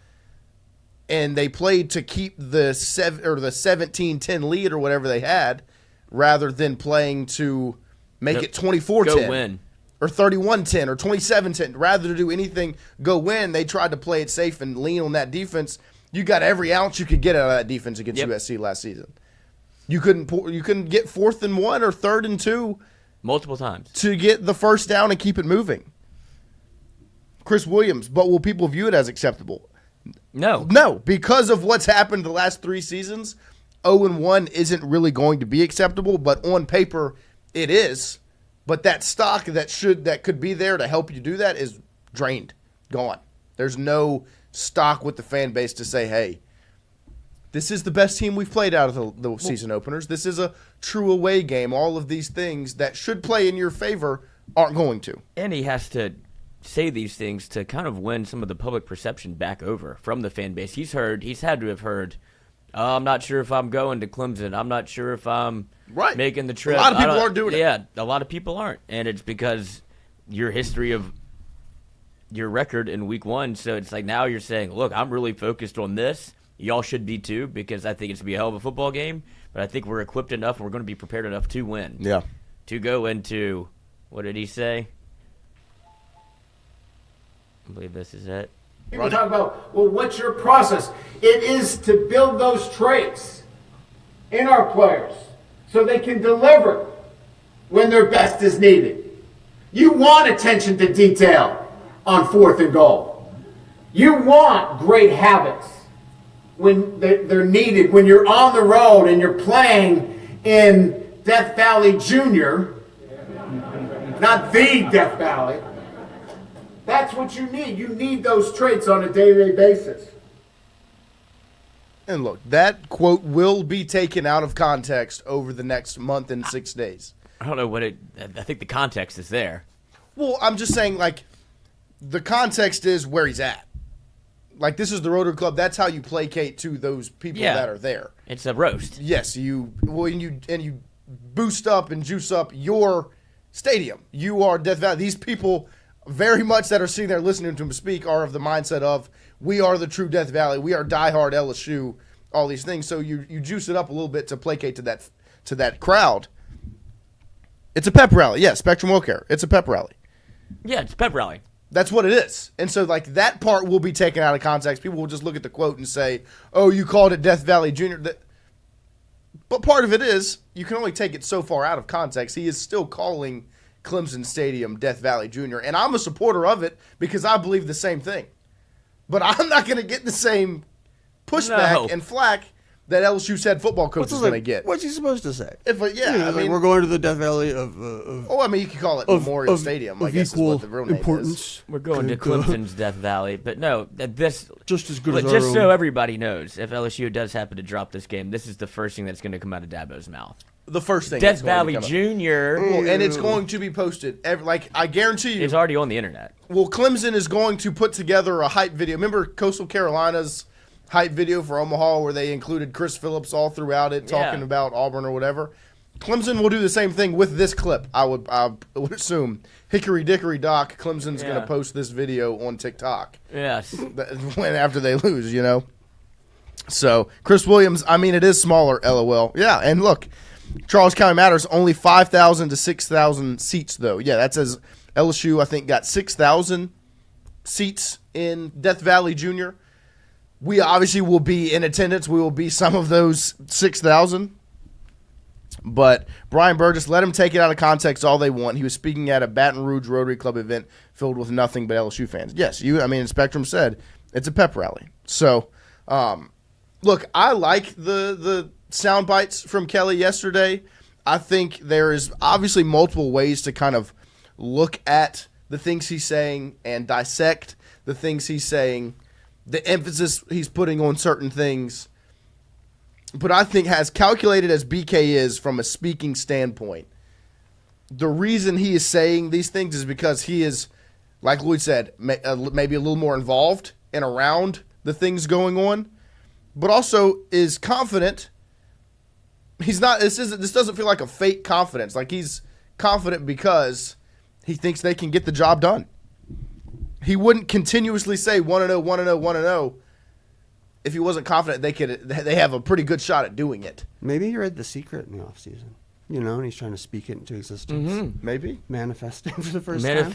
and they played to keep the 17-10 lead or whatever they had, rather than playing to make it 24-10. Go win. Or 31-10 or 27-10. Rather than do anything, go win, they tried to play it safe and lean on that defense. You got every ounce you could get out of that defense against USC last season. You couldn't get 4th and 1 or 3rd and 2 multiple times to get the first down and keep it moving. Chris Williams, but will people view it as acceptable? No, because of what's happened the last 3 seasons, 0-1 isn't really going to be acceptable, but on paper it is. But that stock that could be there to help you do that is drained, gone. There's no stock with the fan base to say, hey, this is the best team we've played out of the season openers. This is a true away game. All of these things that should play in your favor aren't going to. And he has to say these things to kind of win some of the public perception back over from the fan base. He's had to have heard, I'm not sure if I'm going to Clemson. I'm not sure if I'm making the trip. A lot of people aren't doing it. Yeah, a lot of people aren't. And it's because your history of your record in week 1. So it's like now you're saying, look, I'm really focused on this. Y'all should be too, because I think it's going to be a hell of a football game. But I think we're equipped enough and we're going to be prepared enough to win. Yeah. To go into, what did he say? I believe this is it. People talk about, well, what's your process? It is to build those traits in our players so they can deliver when their best is needed. You want attention to detail on 4th and goal. You want great habits when they're needed. When you're on the road and you're playing in Death Valley Junior, not the Death Valley. That's what you need. You need those traits on a day-to-day basis. And look, that quote will be taken out of context over the next month and 6 days. I don't know I think the context is there. Well, I'm just saying, like, the context is where he's at. Like, this is the Rotary Club. That's how you placate to those people that are there. It's a roast. Yes, you boost up and juice up your stadium. You are Death Valley. These people very much that are sitting there listening to him speak are of the mindset of, we are the true Death Valley. We are diehard LSU, all these things. So you juice it up a little bit to placate to that crowd. It's a pep rally. Yeah, Spectrum WellCare. It's a pep rally. Yeah, it's a pep rally. That's what it is. And so, like, that part will be taken out of context. People will just look at the quote and say, oh, you called it Death Valley Junior. But part of it is, you can only take it so far out of context. He is still calling Clemson Stadium Death Valley Junior. And I'm a supporter of it because I believe the same thing. But I'm not going to get the same pushback and flack that LSU's head football coach is going to get. What's he supposed to say? I mean, we're going to the Death Valley of you could call it Memorial Stadium. I guess is what the real name is. We're going to Clemson's Death Valley, but no, this just as good as just our so own. everybody knows, if LSU does happen to drop this game, this is the first thing that's going to come out of Dabo's mouth. The first thing. Death Valley Junior, and it's going to be posted. I guarantee you, it's already on the internet. Well, Clemson is going to put together a hype video. Remember Coastal Carolina's hype video for Omaha where they included Chris Phillips all throughout it talking about Auburn or whatever? Clemson will do the same thing with this clip, I would assume. Hickory Dickory Doc, Clemson's going to post this video on TikTok. Yes. After they lose, So, Chris Williams, I mean, it is smaller, LOL. Yeah, and look, Charles County Matters, only 5,000 to 6,000 seats, though. Yeah, that says LSU, I think, got 6,000 seats in Death Valley Junior. We obviously will be in attendance. We will be some of those 6,000. But Brian Burgess, let him take it out of context all they want. He was speaking at a Baton Rouge Rotary Club event filled with nothing but LSU fans. Yes, Spectrum said it's a pep rally. So, look, I like the sound bites from Kelly yesterday. I think there is obviously multiple ways to kind of look at the things he's saying and dissect the things he's saying, the emphasis he's putting on certain things. But I think as calculated as BK is from a speaking standpoint, the reason he is saying these things is because he is, like Lloyd said, maybe a little more involved and around the things going on, but also is confident. He's not. This doesn't feel like a fake confidence. Like he's confident because he thinks they can get the job done. He wouldn't continuously say 1-0, 1-0, 1-0 if he wasn't confident they have a pretty good shot at doing it. Maybe he read The Secret in the offseason, and he's trying to speak it into existence. Mm-hmm. Maybe. Manifest it for the first time.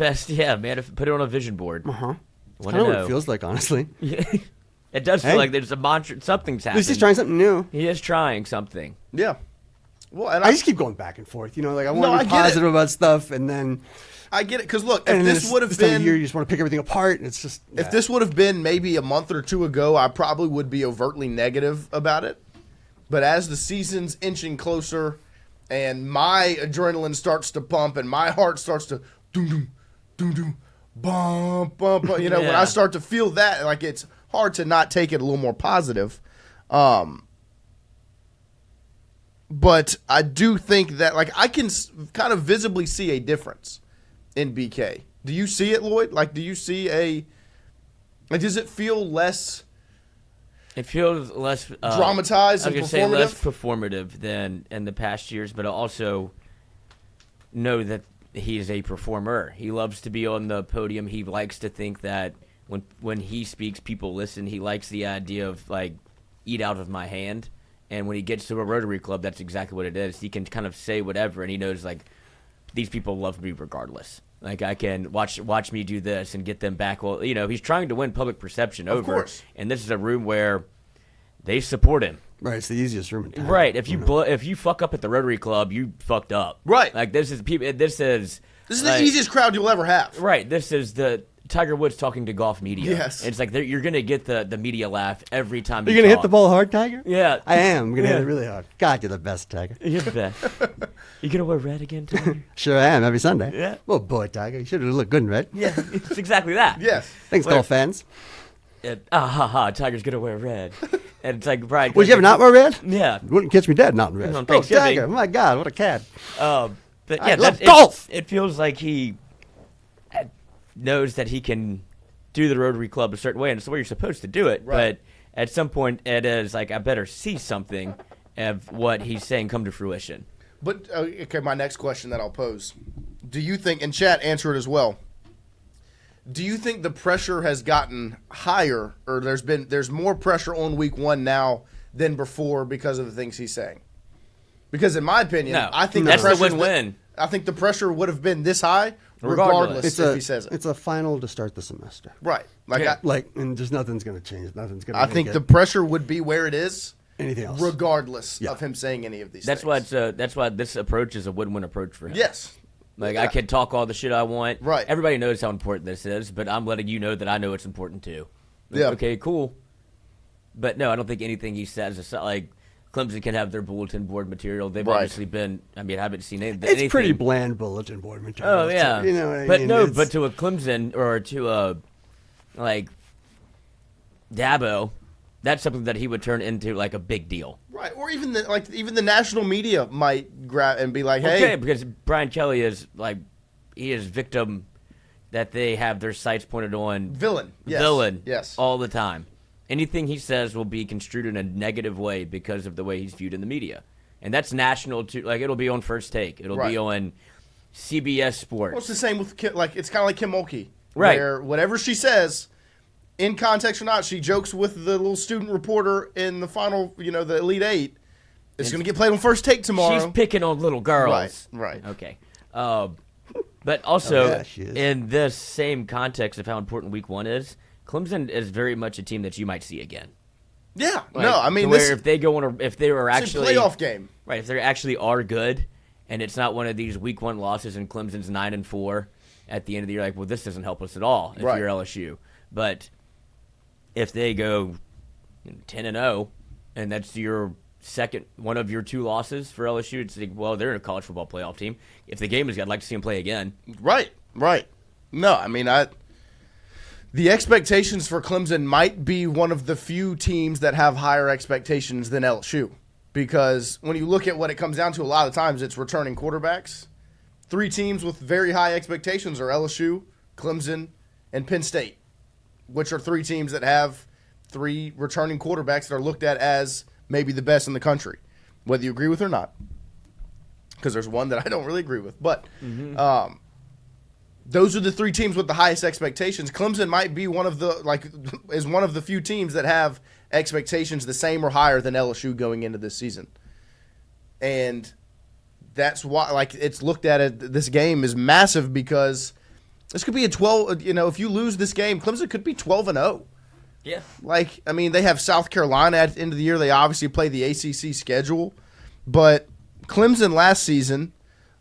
Put it on a vision board. Uh-huh. That's kind of what it feels like, honestly. It does feel like there's a mantra. Something's happening. At least he's trying something new. He is trying something. Yeah. Well, and I just keep going back and forth. I want to be positive about stuff, and then I get it because look, if this would have been, you just want to pick everything apart, and it's just if this would have been maybe a month or two ago, I probably would be overtly negative about it. But as the season's inching closer, and my adrenaline starts to pump, and my heart starts to doom doom doom bump bump, when I start to feel that, like it's hard to not take it a little more positive. But I do think that, I can kind of visibly see a difference in BK. Do you see it, Lloyd? Do you see does it feel less? It feels less dramatized and performative? Say less performative than in the past years, but I also know that he is a performer. He loves to be on the podium. He likes to think that when he speaks, people listen. He likes the idea of, eat out of my hand. And when he gets to a Rotary Club, that's exactly what it is. He can kind of say whatever, and he knows, these people love me regardless. I can watch me do this and get them back. Well, he's trying to win public perception over. Of course. And this is a room where they support him. Right, it's the easiest room in town. Right. If you fuck up at the Rotary Club, you fucked up. Right. This is the easiest crowd you'll ever have. Right. This is the Tiger Woods talking to golf media. Yes. It's you're going to get the media laugh every time you're going to hit the ball hard, Tiger? Yeah. I am. I'm going to hit it really hard. God, you're the best, Tiger. You're the best. You going to wear red again, Tiger? Sure I am, every Sunday. Yeah. Oh, boy, Tiger. You should have looked good in red. Yeah, it's exactly that. Yes. Thanks, golf fans. Tiger's going to wear red. And it's Brian. Would you ever not wear red? Yeah. You wouldn't catch me dead not in red. On Tiger. My God, what a cad. But I love golf. It feels like he knows that he can do the Rotary Club a certain way, and it's the way you're supposed to do it. Right. But at some point, it is I better see something of what he's saying come to fruition. But, okay, my next question that I'll pose. Do you think, and chat, answer it as well, do you think the pressure has gotten higher, or there's more pressure on week one now than before because of the things he's saying? Because in my opinion, I think that's the win-win. I think the pressure would have been this high regardless if he says it. It's a final to start the semester. Right. And just nothing's going to change. Nothing's going to I think the pressure would be where it is. Anything else. Regardless of him saying any of these things. That's why this approach is a win-win approach for him. Yes. I can talk all the shit I want. Right. Everybody knows how important this is, but I'm letting you know that I know it's important too. Yeah. Okay, cool. But no, I don't think anything he says is Clemson can have their bulletin board material. They've Right. obviously been. I mean, I haven't seen anything. It's pretty bland bulletin board material. Oh yeah, So, you know what I but mean? no, It's- but to a Clemson or to a like Dabo, that's something that he would turn into like a big deal. Right, or even the national media might grab and be like, "Hey, Okay, because Brian Kelly is like he is victim that they have their sights pointed on villain, yes, all the time. Anything he says will be construed in a negative way because of the way he's viewed in the media, and that's national too. Like it'll be on First Take, it'll Right. be on CBS Sports. Well, it's the same with it's kind of like Kim Mulkey, Right. Where whatever she says, in context or not, she jokes with the little student reporter in the final, the Elite Eight. It's going to get played on First Take tomorrow. She's picking on little girls. Right. Okay. But also, yeah, she is. in this same context of how important Week 1 is, Clemson is very much a team that you might see again. Yeah. Like, No, I mean, where this if they go on, if they were it's actually a playoff game. right, if they actually are good, and it's not one of these Week 1 losses, and Clemson's 9-4 at the end of the year, like, well, this doesn't help us at all if Right. you're LSU. But if they go 10-0, and that's your one of your 2 losses for LSU, it's like, well, they're in a college football playoff team. If the game is good, I'd like to see them play again. Right. No, I mean, the expectations for Clemson might be one of the few teams that have higher expectations than LSU. Because when you look at what it comes down to, a lot of times it's returning quarterbacks. 3 teams with very high expectations are LSU, Clemson, and Penn State, which are 3 teams that have 3 returning quarterbacks that are looked at as maybe the best in the country, whether you agree with it or not. Because there's one that I don't really agree with. But those are the 3 teams with the highest expectations. Clemson might be one of the few teams that have expectations the same or higher than LSU going into this season. And that's why it's looked at this game is massive, because this could be a 12, if you lose this game, Clemson could be 12-0. Yeah. They have South Carolina at the end of the year. They obviously play the ACC schedule. But Clemson last season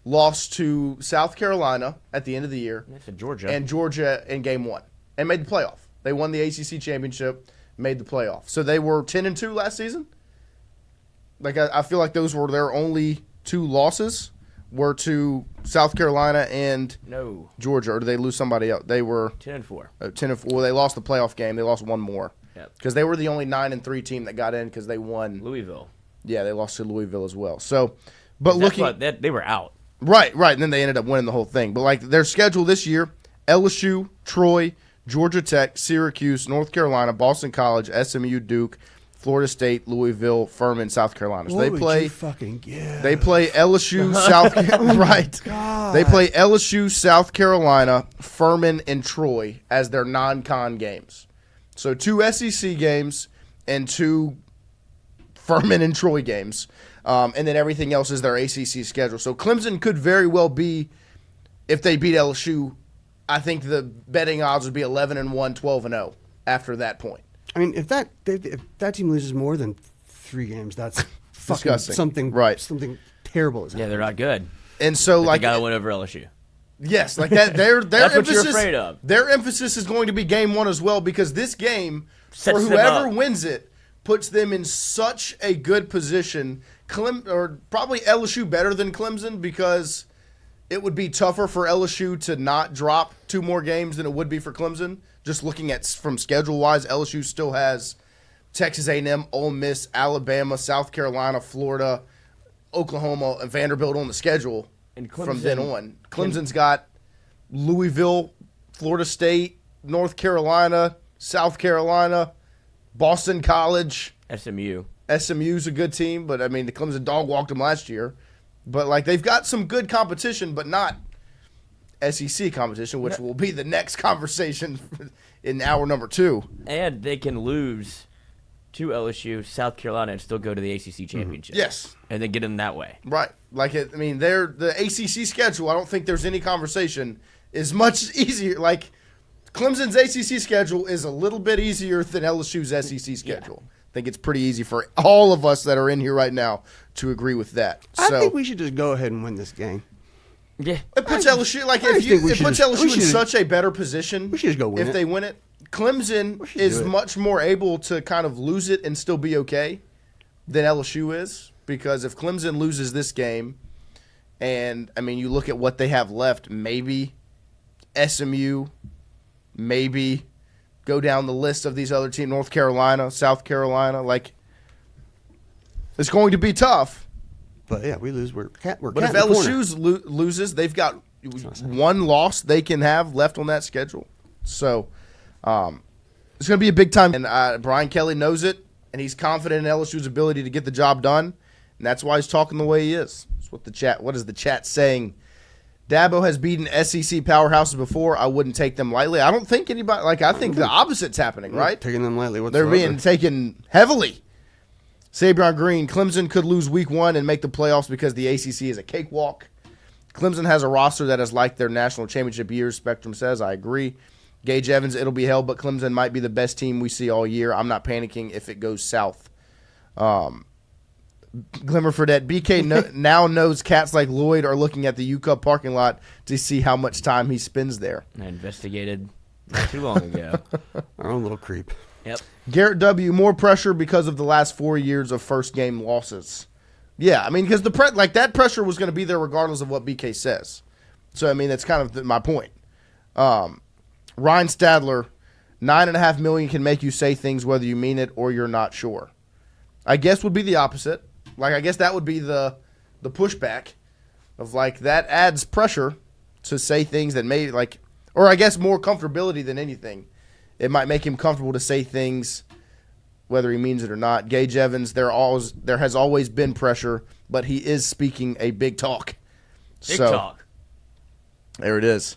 lost to South Carolina at the end of the year. That's a Georgia. And Georgia in game 1. And made the playoff. They won the ACC championship, made the playoff. So they were 10-2 last season. I feel like those were their only 2 losses were to South Carolina and Georgia. Or did they lose somebody else? They were 10-4. 10-4. Well, they lost the playoff game. They lost one more. Yep. Because they were the only 9-3 team that got in because they won. Louisville. Yeah, they lost to Louisville as well. So, but looking they were out. Right, and then they ended up winning the whole thing. But their schedule this year: LSU, Troy, Georgia Tech, Syracuse, North Carolina, Boston College, SMU, Duke, Florida State, Louisville, Furman, South Carolina. So What they would play. you fucking give? They play LSU, South right. God. They play LSU, South Carolina, Furman, and Troy as their non-con games. So 2 SEC games and 2 Furman and Troy games. And then everything else is their ACC schedule. So Clemson could very well be, if they beat LSU, I think the betting odds would be 11-1, 12-0 after that point. I mean, if that team loses more than 3 games, that's fucking Disgusting. something terrible is Yeah, happening. they're not good. And so, They got to win over LSU. yes, that their That's what emphasis, you're afraid of. Their emphasis is going to be game 1 as well, because this game, Sets for them whoever up. wins it, puts them in such a good position. Or probably LSU better than Clemson, because it would be tougher for LSU to not drop 2 more games than it would be for Clemson. Just looking at from schedule-wise, LSU still has Texas A&M, Ole Miss, Alabama, South Carolina, Florida, Oklahoma, and Vanderbilt on the schedule And from then on. Clemson's got Louisville, Florida State, North Carolina, South Carolina, Boston College. SMU. SMU's a good team, but the Clemson dog walked them last year. But they've got some good competition, but not SEC competition, which will be the next conversation in hour number 2. And they can lose to LSU, South Carolina, and still go to the ACC championship. Yes. And then get in that way. Right. They're the ACC schedule, I don't think there's any conversation, is much easier. Clemson's ACC schedule is a little bit easier than LSU's SEC schedule. Yeah. I think it's pretty easy for all of us that are in here right now to agree with that. I think we should just go ahead and win this game. Yeah. It puts LSU in such a better position. We should just go win if they win it. Clemson is much more able to kind of lose it and still be okay, than LSU is, because if Clemson loses this game, and, I mean, you look at what they have left, maybe SMU, maybe go down the list of these other teams, North Carolina, South Carolina, like, it's going to be tough. But, yeah, we lose. But if LSU loses, they've got one loss they can have left on that schedule. So, it's going to be a big time. And Brian Kelly knows it, and he's confident in LSU's ability to get the job done. And that's why he's talking the way he is. That's what is the chat saying? Dabo has beaten SEC powerhouses before. I wouldn't take them lightly. I don't think anybody, I think the opposite's happening, right? Taking them lightly whatsoever. They're being taken heavily. Sabrion Green, Clemson could lose week 1 and make the playoffs because the ACC is a cakewalk. Clemson has a roster that is like their national championship years, Spectrum says. I agree. Gage Evans, it'll be hell, but Clemson might be the best team we see all year. I'm not panicking if it goes south. Glimmer Fredette, BK now knows cats like Lloyd are looking at the UCUP parking lot to see how much time he spends there. I investigated not too long ago. Our own little creep. Yep. Garrett W., more pressure because of the last 4 years of first game losses. Yeah, I mean, because that pressure was going to be there regardless of what BK says. So, I mean, that's kind of my point. Ryan Stadler, $9.5 million can make you say things whether you mean it or you're not sure. I guess would be the opposite. I guess that would be the pushback of, that adds pressure to say things that may, or I guess more comfortability than anything. It might make him comfortable to say things whether he means it or not. Gage Evans, there has always been pressure, but he is speaking a big talk. Big talk. There it is.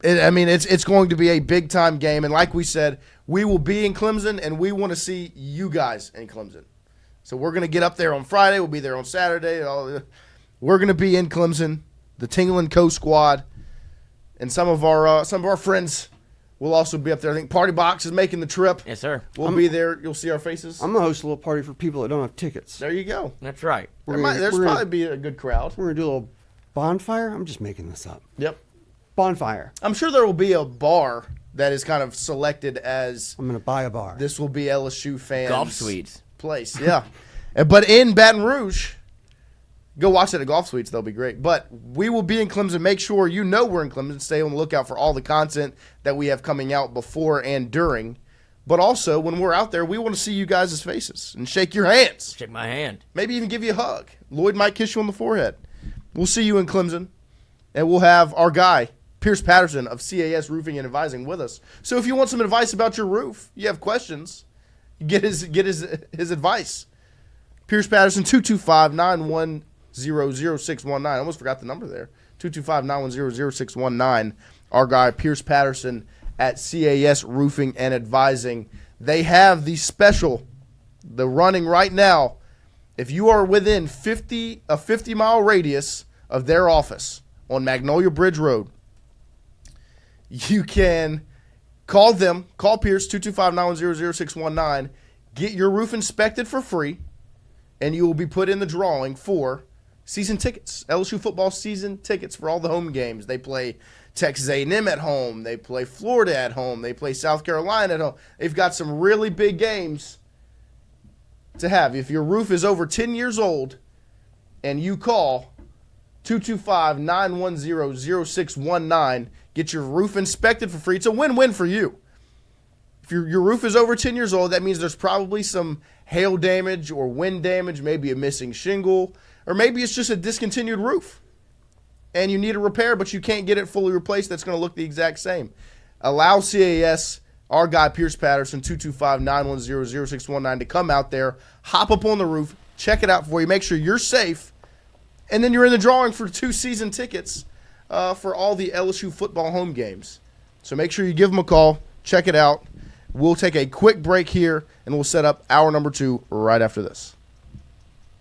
It's going to be a big-time game, and like we said, we will be in Clemson, and we want to see you guys in Clemson. So we're going to get up there on Friday. We'll be there on Saturday. We're going to be in Clemson, the Tingle and Co. squad, and some of our friends will also be up there. I think Party Box is making the trip. Yes, sir. We'll be there. You'll see our faces. I'm going to host a little party for people that don't have tickets. There you go. That's right. There's probably be a good crowd. We're going to do a little bonfire. I'm just making this up. Yep. Bonfire. I'm sure there will be a bar that is kind of selected as. I'm going to buy a bar. This will be LSU fans. Golf suites. Place, yeah. But in Baton Rouge, go watch it at Golf Suites. They'll be great. But we will be in Clemson. Make sure you know we're in Clemson. Stay on the lookout for all the content that we have coming out before and during. But also, when we're out there, we want to see you guys' faces and shake your hands. Shake my hand. Maybe even give you a hug. Lloyd might kiss you on the forehead. We'll see you in Clemson. And we'll have our guy, Pierce Patterson of CAS Roofing and Advising, with us. So if you want some advice about your roof, you have questions, get his advice. Pierce Patterson, 225-910-0619. I almost forgot the number there. 225-910-0619. Our guy, Pierce Patterson at CAS Roofing and Advising. They have the running right now. If you are within a 50-mile radius of their office on Magnolia Bridge Road, you can call them. Call Pierce, 225-910-0619. Get your roof inspected for free, and you will be put in the drawing for season tickets. LSU football season tickets for all the home games. They play Texas A&M at home. They play Florida at home. They play South Carolina at home. They've got some really big games to have. If your roof is over 10 years old and you call 225-910-0619, get your roof inspected for free. It's a win-win for you. If your roof is over 10 years old, that means there's probably some hail damage or wind damage, maybe a missing shingle, or maybe it's just a discontinued roof and you need a repair, but you can't get it fully replaced. That's going to look the exact same. Allow CAS, our guy Pierce Patterson, 225-910-0619, to come out there, hop up on the roof, check it out for you, make sure you're safe, and then you're in the drawing for 2 season tickets for all the LSU football home games. So make sure you give them a call, check it out. We'll take a quick break here, and we'll set up hour number 2 right after this.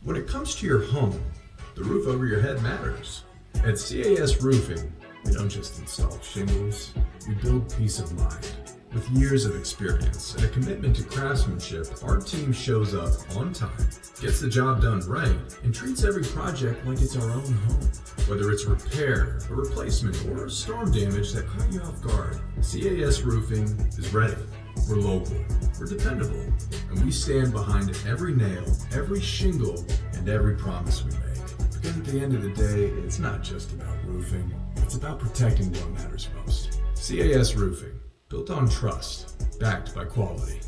When it comes to your home, the roof over your head matters. At CAS Roofing, we don't just install shingles, we build peace of mind. With years of experience and a commitment to craftsmanship, our team shows up on time, gets the job done right, and treats every project like it's our own home. Whether it's repair, a replacement, or storm damage that caught you off guard, CAS Roofing is ready. We're local, we're dependable, and we stand behind every nail, every shingle, and every promise we make. Because at the end of the day, it's not just about roofing, it's about protecting what matters most. CAS Roofing, built on trust, backed by quality.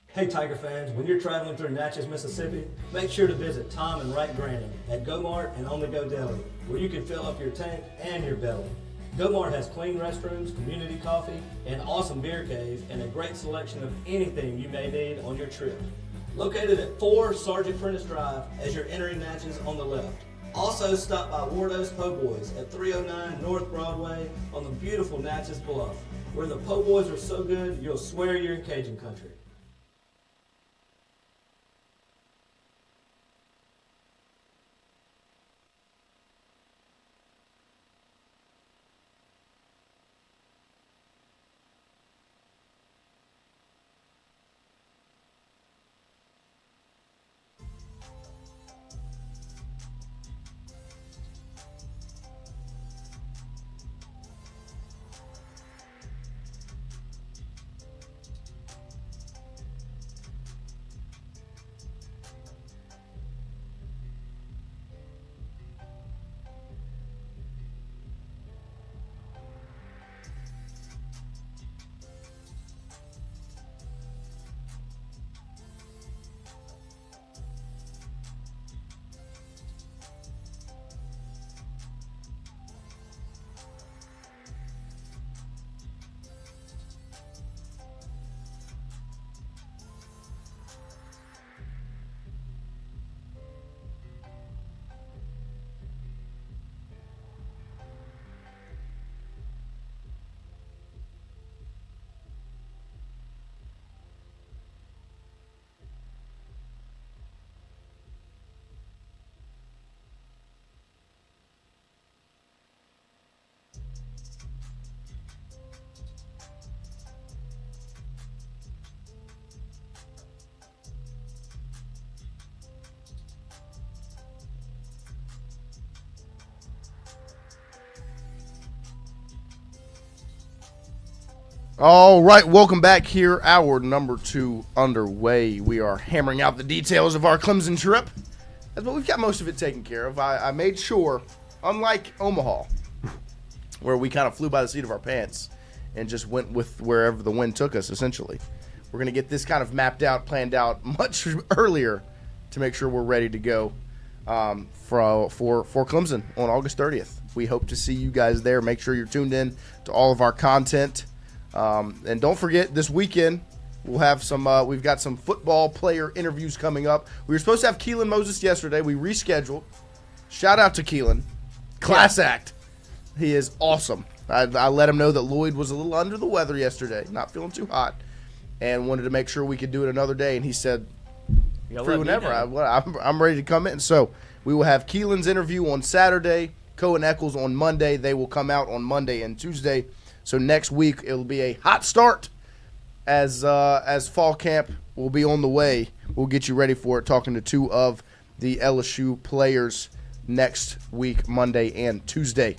Hey Tiger fans, when you're traveling through Natchez, Mississippi, make sure to visit Tom and Wright Grandin at Go Mart and On The Go Deli, where you can fill up your tank and your belly. Go Mart has clean restrooms, community coffee, an awesome beer cave, and a great selection of anything you may need on your trip. Located at 4 Sergeant Prentice Drive as you're entering Natchez on the left. Also stop by Wardo's Po' Boys at 309 North Broadway on the beautiful Natchez Bluff, where the Po' Boys are so good you'll swear you're in Cajun country. All right, welcome back here. Hour number 2 underway. We are hammering out the details of our Clemson trip, but we've got most of it taken care of. I made sure, unlike Omaha, where we kind of flew by the seat of our pants and just went with wherever the wind took us, essentially, we're going to get this kind of mapped out, planned out much earlier to make sure we're ready to go for Clemson on August 30th. We hope to see you guys there. Make sure you're tuned in to all of our content. And don't forget, this weekend we'll have some. We've got some football player interviews coming up. We were supposed to have Keelan Moses yesterday. We rescheduled. Shout out to Keelan, class act. He is awesome. I let him know that Lloyd was a little under the weather yesterday, not feeling too hot, and wanted to make sure we could do it another day. And he said, "Free whenever. I'm ready to come in." So we will have Keelan's interview on Saturday. Cohen Eccles on Monday. They will come out on Monday and Tuesday. So next week it'll be a hot start as fall camp will be on the way. We'll get you ready for it, talking to 2 of the LSU players next week, Monday and Tuesday.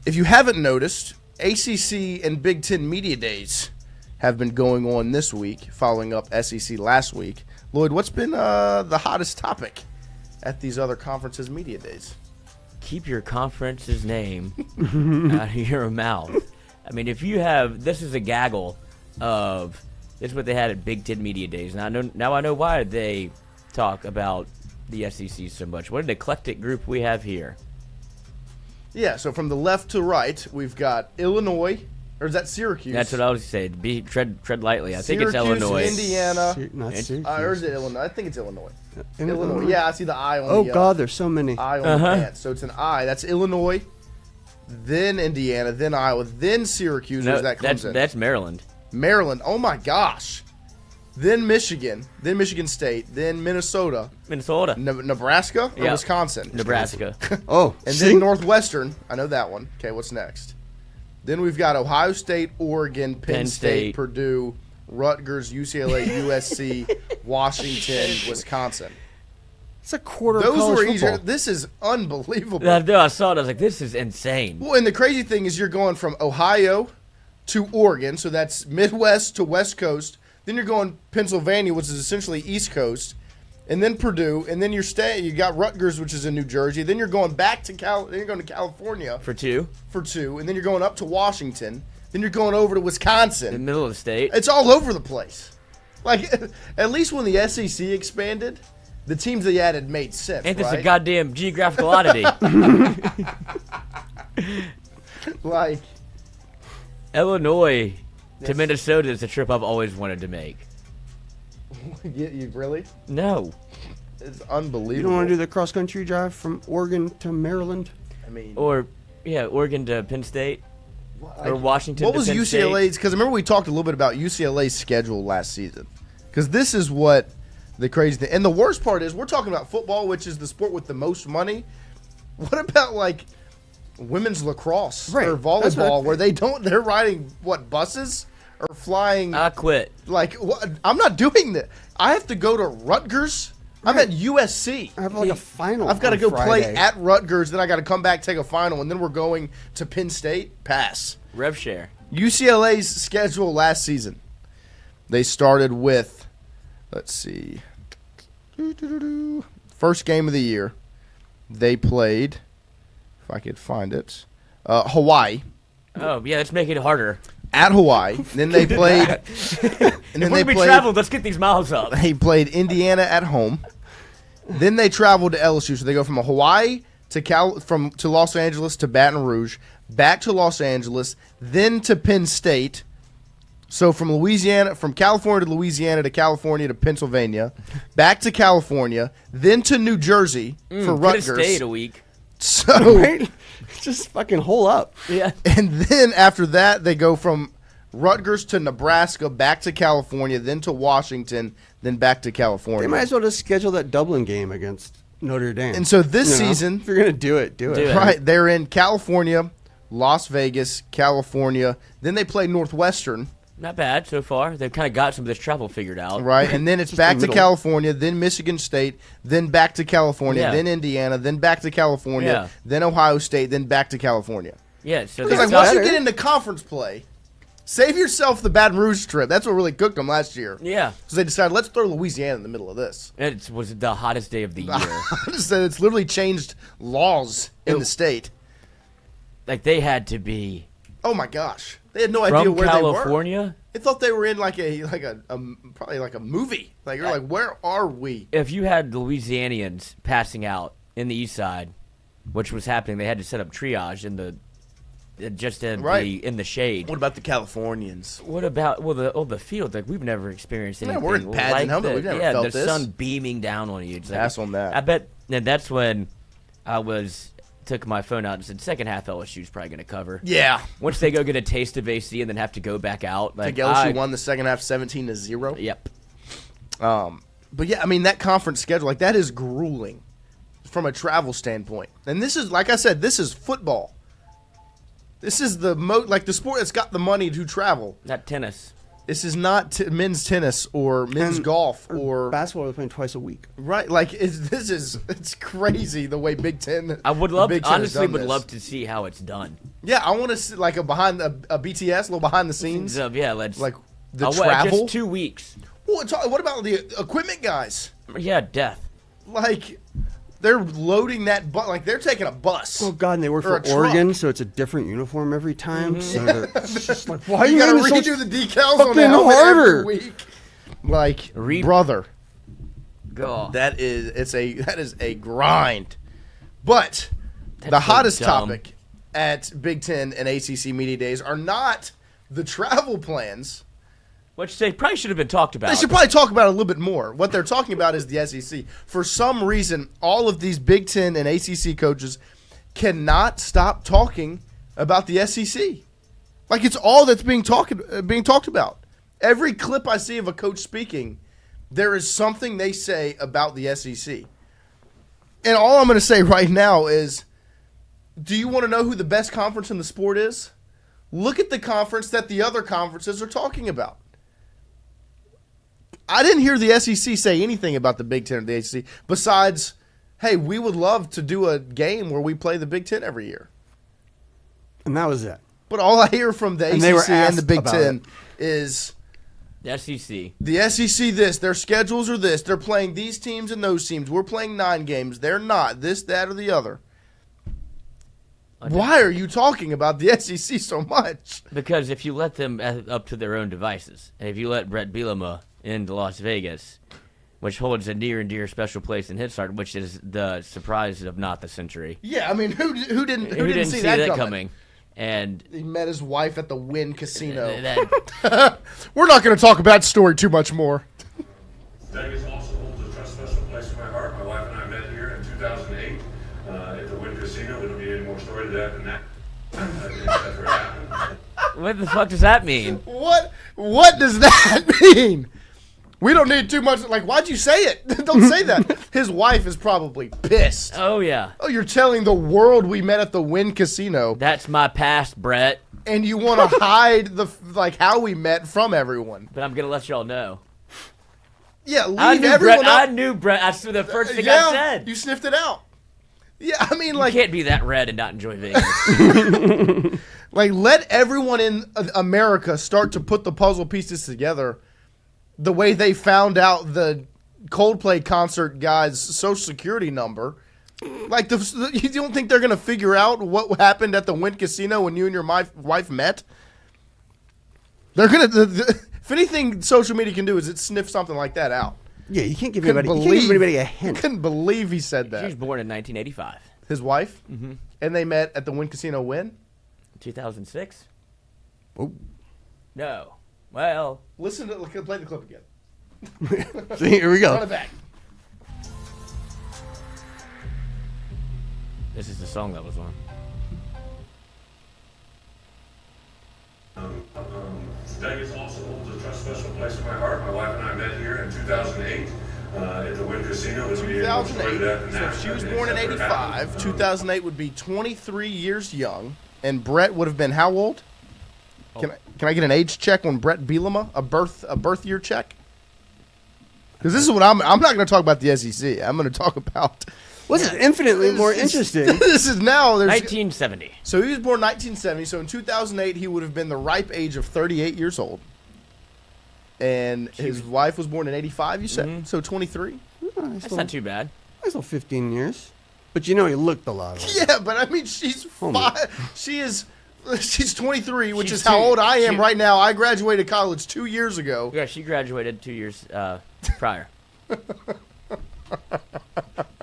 If you haven't noticed, ACC and Big Ten Media Days have been going on this week, following up SEC last week. Lloyd, what's been the hottest topic at these other conferences' media days? Keep your conference's name out of your mouth. I mean, if you have, this is a gaggle of, this is what they had at Big Ten Media Days. Now I know why they talk about the SEC so much. What an eclectic group we have here. Yeah, so from the left to right, we've got Illinois, or is that Syracuse? That's what I was saying. Tread lightly. I think it's Illinois. Indiana. Not Syracuse. Or is it Illinois? I think it's Illinois. Illinois. Yeah, I see the I on the the God, there's so many. I on the pants. So it's an I. That's Illinois, then Indiana, then Iowa, then Syracuse. No, or is that Clemson? That's Maryland. Maryland. Oh, my gosh. Then Michigan. Then Michigan State. Then Minnesota. Nebraska or Wisconsin? Nebraska. Oh. And then Northwestern. I know that one. Okay, what's next? Then we've got Ohio State, Oregon, Penn State, Purdue, Rutgers, UCLA, USC, Washington, Wisconsin. It's a quarter of Those college were football. easier. This is unbelievable. No, I saw it. I was like, this is insane. Well, and the crazy thing is you're going from Ohio to Oregon, so that's Midwest to West Coast. Then you're going Pennsylvania, which is essentially East Coast, and then Purdue, and then you got Rutgers, which is in New Jersey. Then you're going back to then you're going to California For two. and then you're going up to Washington. Then you're going over to Wisconsin. In the middle of the state. It's all over the place. Like, at least when the SEC expanded, the teams they added made sense, Ain't this right? a goddamn geographical oddity? Like, Illinois to Minnesota is a trip I've always wanted to make. you really? No. It's unbelievable. You don't want to do the cross-country drive from Oregon to Maryland? I mean, Or, Oregon to Penn State. Or Washington what to was Penn State. UCLA's? Because remember we talked a little bit about UCLA's schedule last season. Because this is what the crazy thing. And the worst part is we're talking about football, which is the sport with the most money. What about, like, women's lacrosse Right. or That's volleyball where they're riding, buses or flying? I quit. Like, what? I'm not doing that. I have to go to Rutgers. I'm at USC. I have like a final. I've got to on go Friday. play at Rutgers, then I got to come back, take a final, and then we're going to Penn State. Pass. Rev share. UCLA's schedule last season. They started with, let's see, first game of the year. They played, if I could find it, Hawaii. Oh, yeah, let's make it harder. At Hawaii. Then they played. And then If we're going to be traveled, let's get these miles up. They played Indiana at home. Then they traveled to LSU. So they go from Hawaii to Los Angeles to Baton Rouge, back to Los Angeles, then to Penn State. So from California to Louisiana to California to Pennsylvania, back to California, then to New Jersey for Rutgers. Could have stayed a week. So Right? Just fucking hole up. Yeah. And then after that, they go from Rutgers to Nebraska, back to California, then to Washington, then back to California. They might as well just schedule that Dublin game against Notre Dame. And so this You know? season, if you're gonna do it, do it. right? They're in California, Las Vegas, California. Then they play Northwestern, Not bad so far. They've kind of got some of this travel figured out. right? And then it's Just back the to middle. California, then Michigan State, then back to California, Yeah. then Indiana, then back to California, Yeah. then Ohio State, then back to California. Yeah, so Because they like once you better. get into conference play, save yourself the Baton Rouge trip. That's what really cooked them last year. Yeah. Because they decided, let's throw Louisiana in the middle of this. It was the hottest day of the year. I just said it's literally changed laws in the state. Like, they had to be Oh my gosh, they had no idea from where they were. California. They thought they were in like probably like a movie. Like you're like, where are we? If you had Louisianians passing out in the east side, which was happening, they had to set up triage in the in the shade. What about the Californians? What about the field? Like, we've never experienced Yeah, anything we're in pads like and helmet. that. We've never yeah, felt the this. sun beaming down on you. It's like, Pass on that. I bet, and that's when I took my phone out and said, second half LSU's probably going to cover. Yeah. Once they go get a taste of AC and then have to go back out. I Like, think LSU won the second half 17-0. Yep. But yeah, I mean that conference schedule, like that is grueling from a travel standpoint. And this is, like I said, this is football. This is the the sport that's got the money to travel. Not tennis. This is not men's tennis or men's golf or basketball. They're playing twice a week. Right, like it's crazy the way Big Ten. I would love, Big Ten has honestly, done would this. love to see how it's done. Yeah, I want to see like a BTS, a little behind the scenes. Yeah, let's like the Just travel. 2 weeks. What about the equipment guys? Yeah, death. Like they're loading that like they're taking a bus. Oh God, and they work Or for a Oregon, truck. so it's a different uniform every time. Mm-hmm. So it's just like, why are You you gotta making it so redo the decals on the fucking helmet harder? every week. Like brother, God. that is a grind. But That's the so hottest dumb. topic at Big Ten and ACC Media Days are not the travel plans. Which they probably should have been talked about. They should probably talk about it a little bit more. What they're talking about is the SEC. For some reason, all of these Big Ten and ACC coaches cannot stop talking about the SEC. Like it's all that's being talked about. Every clip I see of a coach speaking, there is something they say about the SEC. And all I'm going to say right now is, do you want to know who the best conference in the sport is? Look at the conference that the other conferences are talking about. I didn't hear the SEC say anything about the Big Ten or the ACC besides, hey, we would love to do a game where we play the Big Ten every year. And that was it. But all I hear from the ACC and the Big Ten is the SEC. The SEC this. Their schedules are this. They're playing these teams and those teams. We're playing 9 games. They're not. This, that, or the other. Why are you talking about the SEC so much? Because if you let them up to their own devices, and if you let Brett Bielema into Las Vegas, which holds a near and dear special place in his heart, which is the surprise of not the century. Yeah, I mean, who didn't see that coming? And he met his wife at the Wynn Casino. We're not going to talk about that story too much more. Vegas also holds a special place in my heart. My wife and I met here in 2008 at the Wynn Casino. We don't need any more story to that than that. What the fuck does that mean? What does that mean? We don't need too much. Like, why'd you say it? Don't say that. His wife is probably pissed. Oh, yeah. Oh, you're telling the world we met at the Wynn Casino. That's my past, Brett. And you want to hide how we met from everyone. But I'm going to let y'all know. Yeah, leave everyone I knew Brett. That's the first thing I said. You sniffed it out. Yeah, I mean, you can't be that red and not enjoy Vegas. Like, let everyone in America start to put the puzzle pieces together the way they found out the Coldplay concert guy's social security number. Like, you don't think they're going to figure out what happened at the Wynn Casino when you and your wife met? They're going to... If anything social media can do is it sniff something like that out. Yeah, you can't give anybody a hint. I couldn't believe he said that. She was born in 1985. His wife? Mm-hmm. And they met at the Wynn Casino when? 2006. Oh. No. Well. Play the clip again. See, here we go. Run it back. This is the song that was on. Vegas also holds a special place in my heart. My wife and I met here in 2008 at the Wynn Casino. 2008. So if she was born in 85, 2008 would be 23 years young, and Brett would have been how old? Can I get an age check on Brett Bielema? A birth year check? Because this is what I'm not going to talk about the SEC. I'm going to talk about. What's infinitely more interesting? This is now 1970. So he was born 1970. So in 2008, he would have been the ripe age of 38 years old. And his wife was born in 85. You said so 23. That's not too bad. That's still 15 years. But you know he looked a lot older. Yeah, but I mean she's 23, which is how old I am right now. I graduated college 2 years ago. Yeah, she graduated 2 years prior.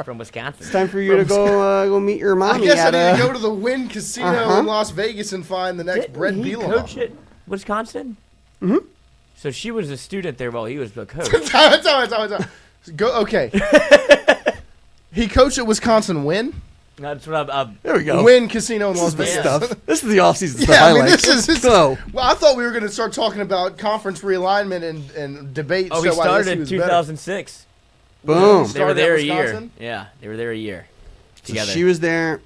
From Wisconsin. It's time for you to go meet your mommy. I guess I need to go to the Wynn Casino in Las Vegas and find the next Brett Bielema. Coach at Wisconsin? Mm-hmm. So she was a student there while he was the coach. Okay. He coached at Wisconsin when? That's what I'm there we go. Wynn Casino in Las Vegas. This is the offseason stuff I like. Well, I thought we were going to start talking about conference realignment and debate. Oh, we started in 2006. Boom. They were there a year. Yeah, they were there a year together. So she was there.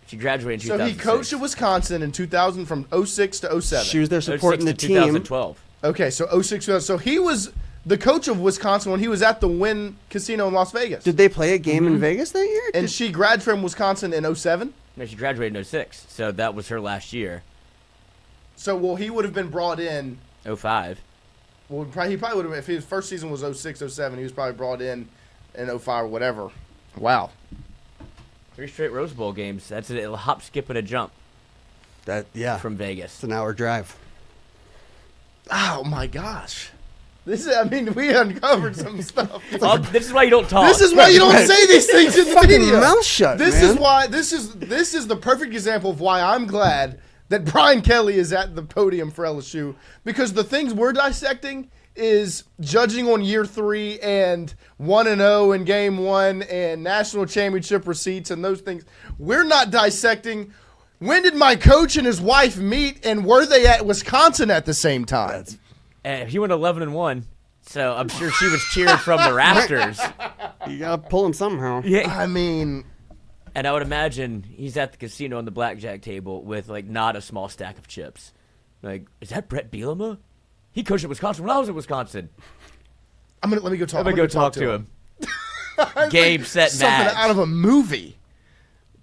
She graduated in 2006. So he coached at Wisconsin in 2000 from 06 to 07. She was there supporting the team. 2012. Okay, so 06. So he was the coach of Wisconsin when he was at the Wynn Casino in Las Vegas. Did they play a game in Vegas that year? And she graduated from Wisconsin in 07? No, she graduated in 06. So that was her last year. So, he would have been brought in 05. Well, he probably would have, if his first season was 06, 07, he was probably brought in 05 or whatever. Wow. 3 straight Rose Bowl games. That's a hop, skip, and a jump. From Vegas. It's an hour drive. Oh, my gosh. We uncovered some stuff. This is why you don't talk. This is why you don't say these things in the media. Mouth shut, This is why, this is the perfect example of why I'm glad that Brian Kelly is at the podium for LSU, because the things we're dissecting is judging on year 3 and 1-0 in game 1 and national championship receipts and those things. We're not dissecting when did my coach and his wife meet and were they at Wisconsin at the same time. He went 11-1, so I'm sure she was cheering from the rafters. You gotta pull him somehow. Yeah, I mean. And I would imagine he's at the casino on the blackjack table with, not a small stack of chips. Is that Brett Bielema? He coached at Wisconsin when I was at Wisconsin. Let me go talk. I'm gonna go talk to him. Game, set, something match. out of a movie.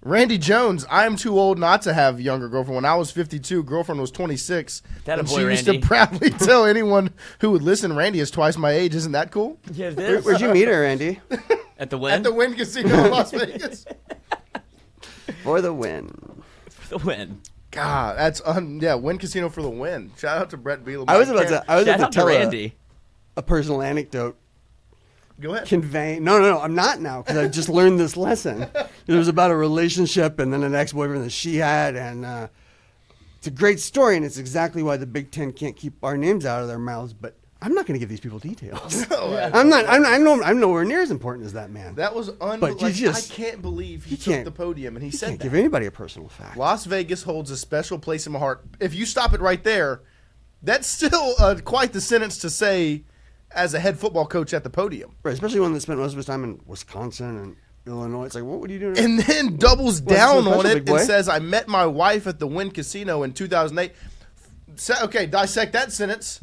Randy Jones, I'm too old not to have younger girlfriend. When I was 52, girlfriend was 26. That a and boy, she used Randy. to proudly tell anyone who would listen, Randy is twice my age. Isn't that cool? Yeah, it is. Where'd you meet her, Andy? At the Win? At the Win Casino in Las Vegas. For the win. For the Win. God, that's Win Casino for the win. Shout out to Brett Bielema. I was about to tell Randy. a personal anecdote. Go ahead. No, I'm not now because I just learned this lesson. It was about a relationship and then an ex-boyfriend that she had, and it's a great story, and it's exactly why the Big Ten can't keep our names out of their mouths. But I'm not going to give these people details. No, I'm nowhere near as important as that man. That was But I can't believe he took the podium and he said can't that. give anybody a personal fact. Las Vegas holds a special place in my heart. If you stop it right there, that's still quite the sentence to say as a head football coach at the podium. Right, especially one that spent most of his time in Wisconsin and Illinois. It's like, what would you do? And then doubles down on it big boy? and says, I met my wife at the Wynn Casino in 2008. Okay, dissect that sentence.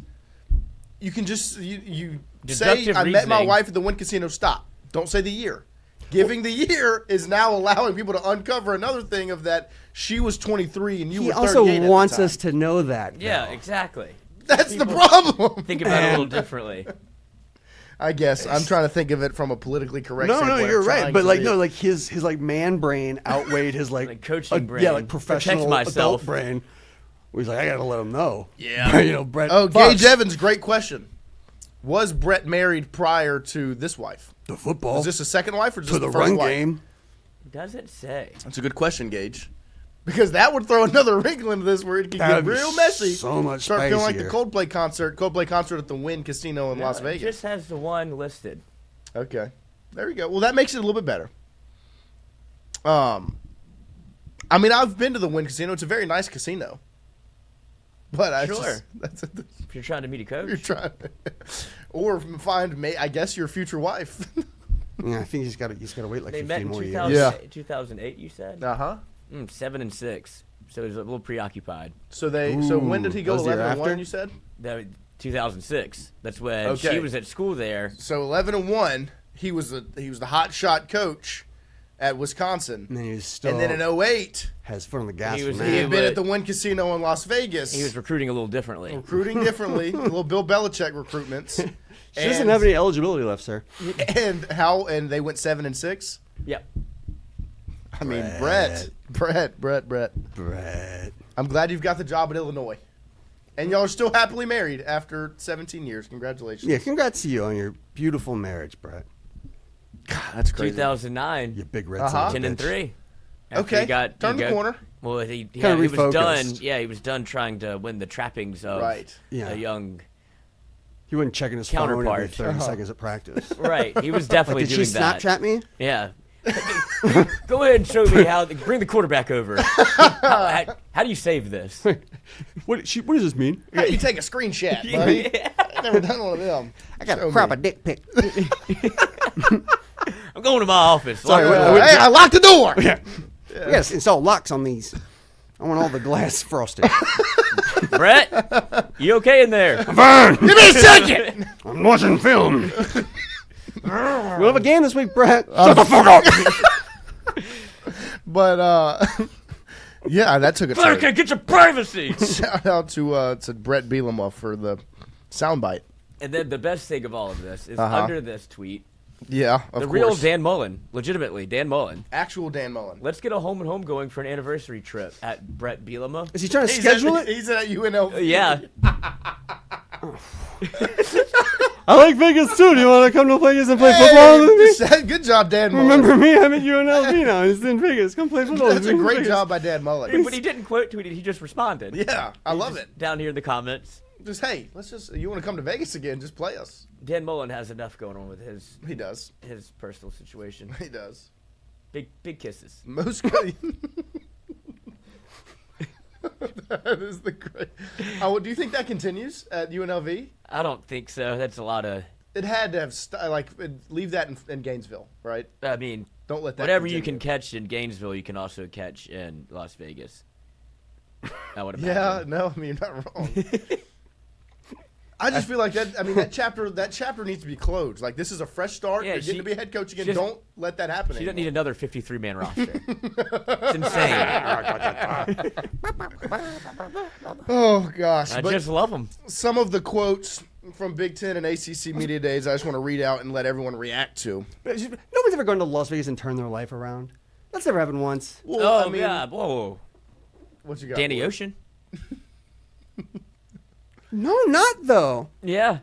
You can just, you say, Deductive I met my reasoning. wife at the Wynn Casino. Stop. Don't say the year. Giving the year is now allowing people to uncover another thing of that she was 23 and you He were 38 also at the wants time. us to know that. Yeah, though. exactly. That's the problem. Think about it a little differently. I guess I'm trying to think of it from a politically correct. No, standpoint. you're I'm right. trying But to like, be- no, like his like man brain outweighed his like coaching brain. Yeah, like professional Protect myself. adult brain. Where he's like, I gotta let him know. Yeah. Brett. Oh, Bucks, Gage Evans, great question. Was Brett married prior to this wife? the football Is this a second wife or just to the the first run wife? game. Does it say? That's a good question, Gage. Because that would throw another wrinkle into this where it could That'd get be real messy. so much Start feeling like the spicier. Coldplay concert at the Wynn Casino in Las It Vegas. just has the one listed. Okay. There we go. Well, that makes it a little bit better. I mean, I've been to the Wynn Casino. It's a very nice casino. But I Sure. just, If you're trying to meet a coach. you're trying or find, I guess, your future wife. Yeah, I think he's got to wait like They met 15 in more 2000, years. 2008, you said? Uh-huh. 7-6. So he's a little preoccupied. So when did he go that was the year 11-1, after? you said? That 2006. That's when Okay. she was at school there. So 11-1, he was the hot shot coach at Wisconsin. And then he was still And then in 2008, has foot on the gas. He from was- that. he had been would- at the Wynn Casino in Las Vegas. He was recruiting a little differently. recruiting differently, a little Bill Belichick recruitments. She doesn't have any eligibility left, sir. And they went 7-6. Yep. I mean, Brett. Brett. I'm glad you've got the job at Illinois, and y'all are still happily married after 17 years. Congratulations. Yeah, congrats to you on your beautiful marriage, Brett. God, that's crazy. 2009. You big red son of a 10-3. bitch. After Okay, he got, turn the corner. Well, he Kinda was done. refocused. Yeah, he was done trying to win the trappings of Yeah. a young. He wasn't checking his phone every Counterpart. 30 seconds at practice. Right, he was definitely Like, did doing she that. Snapchat me? Yeah. Go ahead and show me how. Bring the quarterback over. How do you save this? What does this mean? How do you take a screenshot, buddy? I've never done one of them. I got Show to crop me. a dick pic. I'm going to my office. Sorry, Hey, I locked the door. Yeah. Yes, install locks on these. I want all the glass frosted. Brett, you okay in there? Vern, Give me a second. I'm watching film. We'll have a game this week, Brett. Shut the fuck up. But yeah, that took a turn. Okay, get your privacy. Shout out to Brett Bielema for the soundbite. And then the best thing of all of this is Uh-huh. under this tweet, Yeah, of the course. real Dan Mullen, legitimately Dan Mullen. Actual Dan Mullen. Let's get a home and home going for an anniversary trip at Brett Bielema. Is he trying to schedule it? He's at UNLV. Yeah. I like Vegas too. Do you want to come to Vegas and play football with me? Good job, Dan Mullen. Remember me? I'm at UNLV now. He's in Vegas. Come play football. That's with a me in great Vegas. job by Dan Mullen. But he didn't quote tweet it, he just responded. Yeah, I love it. Down here in the comments. Just, hey, you want to come to Vegas again, just play us. Dan Mullen has enough going on with his He does. his personal situation. He does. Big kisses. Most good. That is the great. Do you think that continues at UNLV? I don't think so. That's a lot of. It had to have leave that in Gainesville, right? I mean, Don't let that. whatever you continue. can catch in Gainesville, you can also catch in Las Vegas. I would Yeah, imagine. no, I mean you're not wrong. I just feel like that. I mean, that chapter needs to be closed. Like, this is a fresh start. Yeah, You're getting to be a head coach again. Don't let that happen. She doesn't need another 53-man roster. It's insane. Oh gosh! I just love them. Some of the quotes from Big Ten and ACC media days, I just want to read out and let everyone react to. Nobody's ever gone to Las Vegas and turned their life around. That's never happened once. Well, Yeah. Whoa. What you got? Danny Lloyd? Ocean. No, not though. Yeah.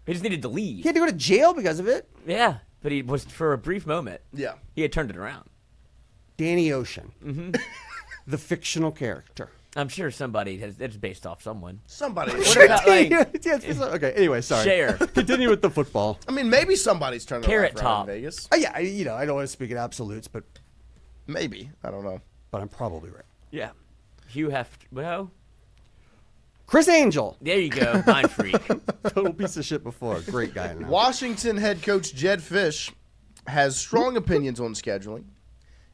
He just needed to leave. He had to go to jail because of it. Yeah. But he was for a brief moment. Yeah. He had turned it around. Danny Ocean. Mm-hmm. The fictional character. I'm sure somebody has. It's based off someone. Somebody. What about like Okay. Anyway, sorry. Cher? Continue with the football. I mean, maybe somebody's turning Carrot their life around Top. in Vegas. Yeah, I don't want to speak in absolutes, but Maybe. I don't know. I'm probably right. Yeah. Hugh Well, Chris Angel. there you go. Mind freak. Total piece of shit before. Great guy now. Washington head coach Jed Fish has strong opinions on scheduling,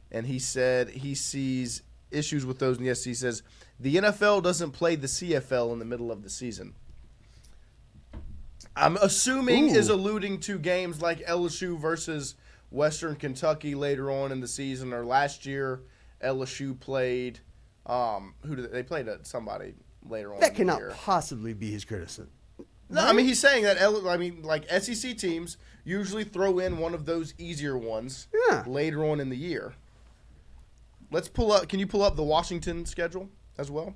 and he said he sees issues with those in the SEC. He says the NFL doesn't play the CFL in the middle of the season. I'm assuming is alluding to games like LSU versus Western Kentucky later on in the season, or last year LSU played they played somebody later on. That in cannot the year. possibly be his criticism. No, I mean he's saying that. Like SEC teams usually throw in one of those easier ones later on in the year. Let's pull up. Can you pull up the Washington schedule as well?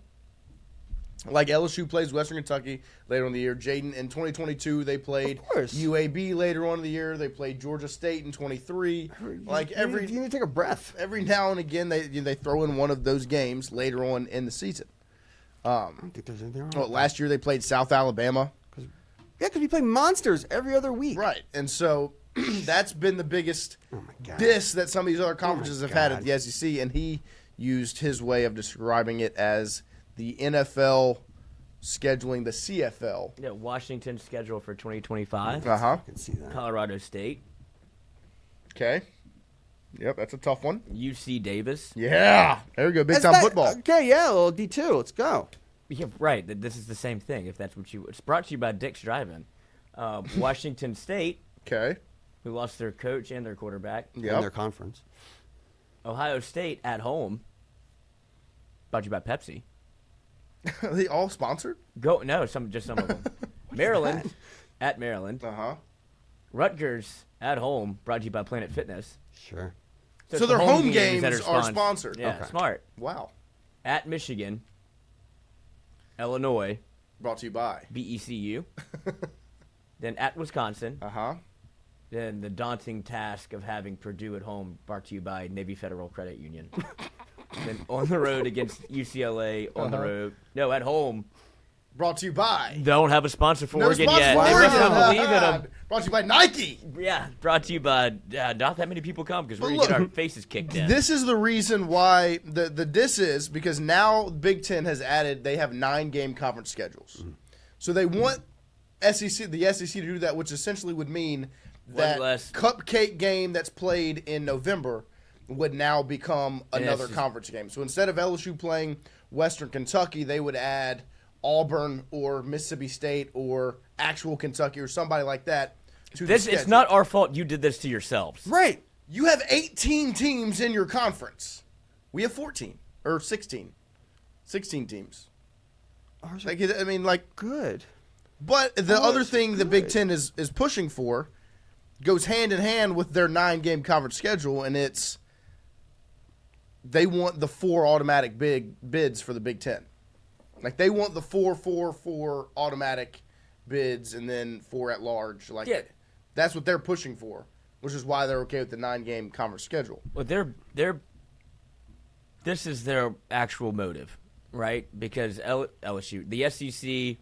Like LSU plays Western Kentucky later on in the year. Jaden in 2022 they played UAB later on in the year. They played Georgia State in 23. Like you need to take a breath. Every now and again they throw in one of those games later on in the season. I don't think there's anything wrong. with Last year they played South Alabama. Yeah, because we play monsters every other week. Right, and so that's been the biggest diss that some of these other conferences have had at the SEC, and he used his way of describing it as the NFL scheduling the CFL. Yeah, Washington schedule for 2025. I can see that. Colorado State. Okay. Yep, that's a tough one. UC Davis. Yeah, there we go, big time football. Okay, yeah, well, D2, let's go. Yeah, right. This is the same thing. If that's what you. It's brought to you by Dick's Drive-In. Washington State. Okay. Who lost their coach and their quarterback. In their conference. Ohio State at home. Brought to you by Pepsi. Are they all sponsored? Just some of them. Maryland at Maryland. Rutgers at home. Brought to you by Planet Fitness. Sure. So their home games are sponsored. Yeah, smart. Wow. At Michigan. Illinois. Brought to you by BECU. Then at Wisconsin. Then the daunting task of having Purdue at home, brought to you by Navy Federal Credit Union. Then on the road against UCLA, on the road. No, at home. Brought to you by. Don't have a sponsor for No Oregon sponsor yet. for They Oregon. really don't believe in them. Brought to you by Nike. Yeah, brought to you by not that many people come because we're going to get our faces kicked in. This is the reason why the diss is because now Big Ten has added, they have 9-game conference schedules. So they want the SEC to do that, which essentially would mean that cupcake game that's played in November would now become another conference game. So instead of LSU playing Western Kentucky, they would add Auburn or Mississippi State or actual Kentucky or somebody like that to the schedule. It's not our fault you did this to yourselves. Right. You have 18 teams in your conference. We have 14 or 16. 16 teams. Good. But the other thing the Big Ten is pushing for goes hand in hand with their 9-game conference schedule, and it's they want the 4 automatic bids for the Big Ten. Like they want the 4-4-4 automatic bids and then 4 at large. That's what they're pushing for, which is why they're okay with the 9-game conference schedule. Well, this is their actual motive, right? Because LSU, the SEC,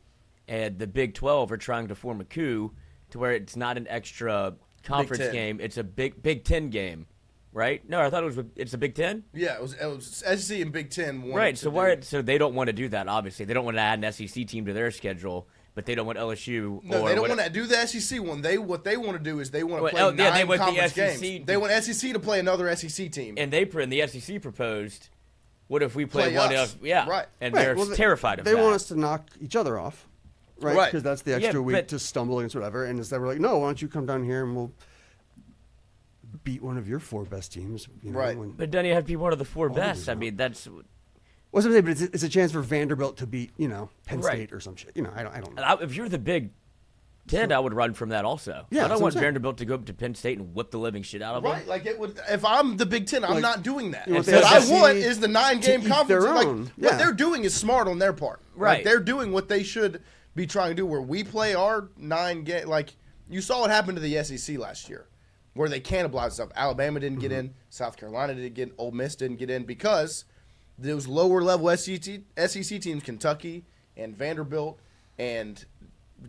and the Big 12 are trying to form a coup to where it's not an extra conference game; it's a Big 10 game, right? No, I thought it's a Big 10. Yeah, it was SEC and Big 10. Right. So they don't want to do that. Obviously, they don't want to add an SEC team to their schedule, but they don't want LSU. No, they don't want to do the SEC one. What they want to do is they want to play 9 conference games. They want SEC to play another SEC team. And the SEC proposed, what if we play one us? else? Yeah, right. And they're terrified of that. They want us to knock each other off. right? Because that's the Yeah, extra week but- to stumble against whatever. And instead we're like, no, why don't you come down here and we'll beat one of your 4 best teams. You know, Right. But don't you have to be one of the 4 best? I mean, that's... Well, but it's a chance for Vanderbilt to beat, Penn Right. State or some shit. I don't know. If you're the Big Ten, I would run from that also. Yeah, I that's don't what want I'm saying. Vanderbilt to go up to Penn State and whip the living shit out of them. Right, like it would. If I'm the Big Ten, I'm Like, not doing that. you want What the I SEC want is the 9-game to eat conference. their Like, own. what Yeah. they're doing is smart on their part. Right. Like, they're doing what they should be trying to do. Where we play our 9-game, like you saw what happened to the SEC last year, where they cannibalized stuff. Alabama didn't get in, South Carolina didn't get in, Ole Miss didn't get in because those lower level SEC teams, Kentucky and Vanderbilt, and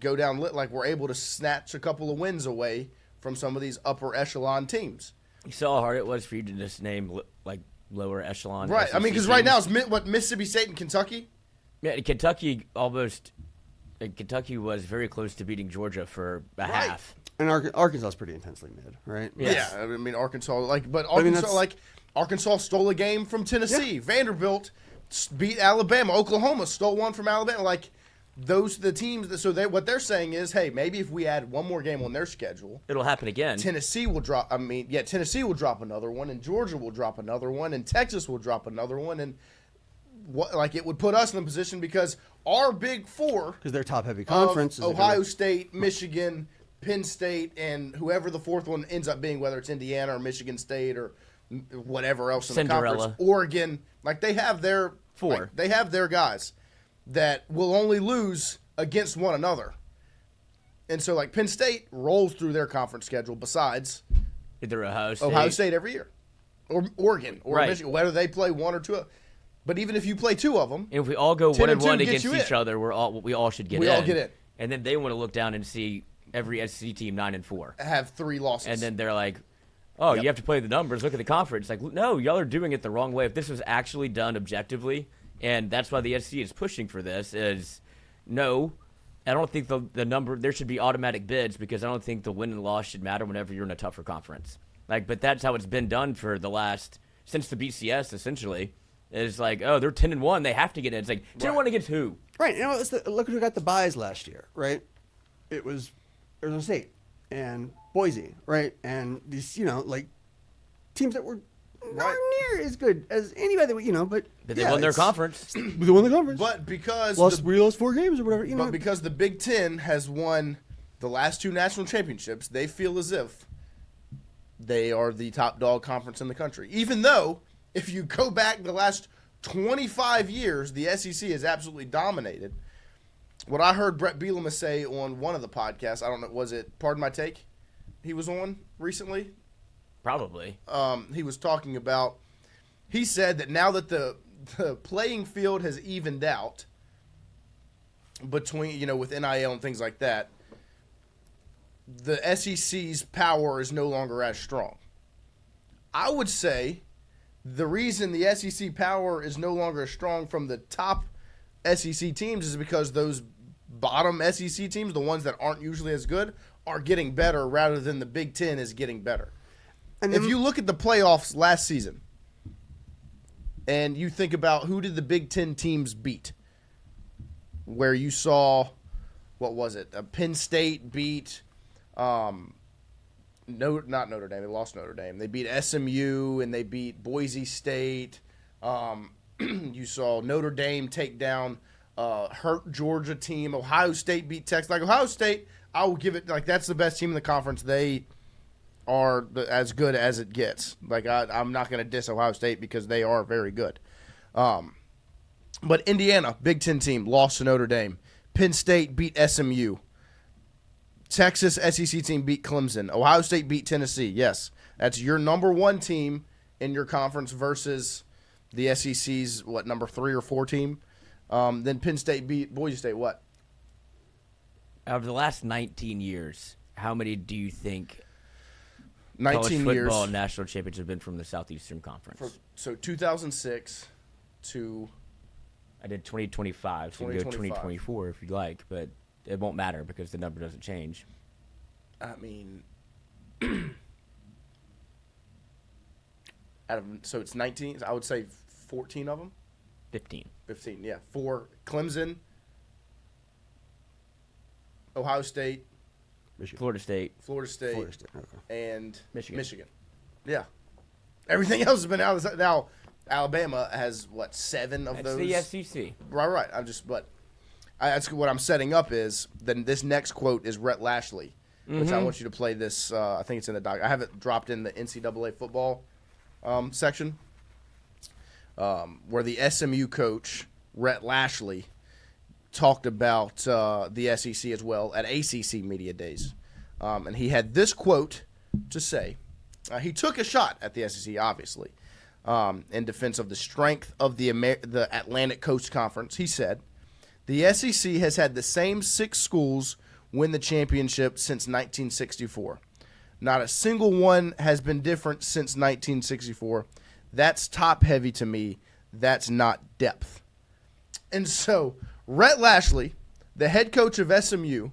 go down like we're able to snatch a couple of wins away from some of these upper echelon teams. You saw how hard it was for you to just name like lower echelon. Right. I mean, because right now it's Mississippi State and Kentucky. Yeah, Kentucky almost. Kentucky was very close to beating Georgia for a half. And Arkansas is pretty intensely mid, right? Yes. Yeah, I mean Arkansas, Arkansas stole a game from Tennessee. Yeah. Vanderbilt beat Alabama. Oklahoma stole one from Alabama. Like those are the teams that what they're saying is, hey, maybe if we add one more game on their schedule, it'll happen again. Tennessee will drop. Tennessee will drop another one, and Georgia will drop another one, and Texas will drop another one, and it would put us in a position because our Big Four, because they're top heavy conference, Ohio State, Michigan, Penn State, and whoever the fourth one ends up being, whether it's Indiana or Michigan State or whatever else in the conference, Oregon, like they have their 4. Like, they have their guys that will only lose against one another. And so, like, Penn State rolls through their conference schedule besides either Ohio State every year. Or Oregon or Michigan, whether they play one or two. But even if you play 2 of them. And if we all go 1-1 against each other, we all should get in. We all get in. And then they want to look down and see every SEC team 9-4. Have 3 losses. And then they're like, oh, you have to play the numbers. Look at the conference. Like, no, y'all are doing it the wrong way. If this was actually done objectively, and that's why the SEC is pushing for this, is no, I don't think the number, there should be automatic bids because I don't think the win and loss should matter whenever you're in a tougher conference. Like, but that's how it's been done for the since the BCS, essentially. Is like, oh, they're 10-1, they have to get in. It's like 10-1 against who? Right. Look who got the buys last year, right? It was Arizona State and Boise, right? And these, teams that were not near as good as anybody that but they won their conference. They won the conference. But because we lost 4 games or whatever, But because the Big Ten has won the last 2 national championships, they feel as if they are the top dog conference in the country. Even though, if you go back the last 25 years, the SEC has absolutely dominated. What I heard Brett Bielema say on one of the podcasts, I don't know, was it Pardon My Take he was on recently? Probably. He was talking about, he said that now that the playing field has evened out between, with NIL and things like that, the SEC's power is no longer as strong. I would say the reason the SEC power is no longer as strong from the top SEC teams is because those bottom SEC teams, the ones that aren't usually as good, are getting better rather than the Big Ten is getting better. And if you look at the playoffs last season and you think about who did the Big Ten teams beat, where you saw, what was it? Penn State beat not Notre Dame. They lost Notre Dame. They beat SMU and they beat Boise State. You saw Notre Dame take down hurt Georgia team. Ohio State beat Texas. Like Ohio State, I will give it, that's the best team in the conference. They are as good as it gets. Like I'm not going to diss Ohio State because they are very good. But Indiana, Big Ten team, lost to Notre Dame. Penn State beat SMU. Texas SEC team beat Clemson. Ohio State beat Tennessee. Yes, that's your number 1 team in your conference versus the SEC's, number 3 or 4 team. Then Penn State beat Boise State, what? Out of the last 19 years, how many do you think 19 college years football national champions have been from the Southeastern Conference? So 2006 to... I did 2025, so you can go 2024 if you'd like, but it won't matter because the number doesn't change. I mean, so it's 19. I would say 14 of them. 15. 15, yeah. For Clemson, Ohio State, Florida State, okay. and Michigan. Yeah. Everything else has been out of the, now. Alabama has what, 7 of those? That's the SEC. Right. That's what I'm setting up is. Then this next quote is Rhett Lashley, which I want you to play this. I think it's in the doc. I have it dropped in the NCAA football section, where the SMU coach Rhett Lashley talked about the SEC as well at ACC Media Days, and he had this quote to say. He took a shot at the SEC, obviously, in defense of the strength of the Atlantic Coast Conference. He said, the SEC has had the same 6 schools win the championship since 1964. Not a single one has been different since 1964. That's top-heavy to me. That's not depth. And so Rhett Lashley, the head coach of SMU,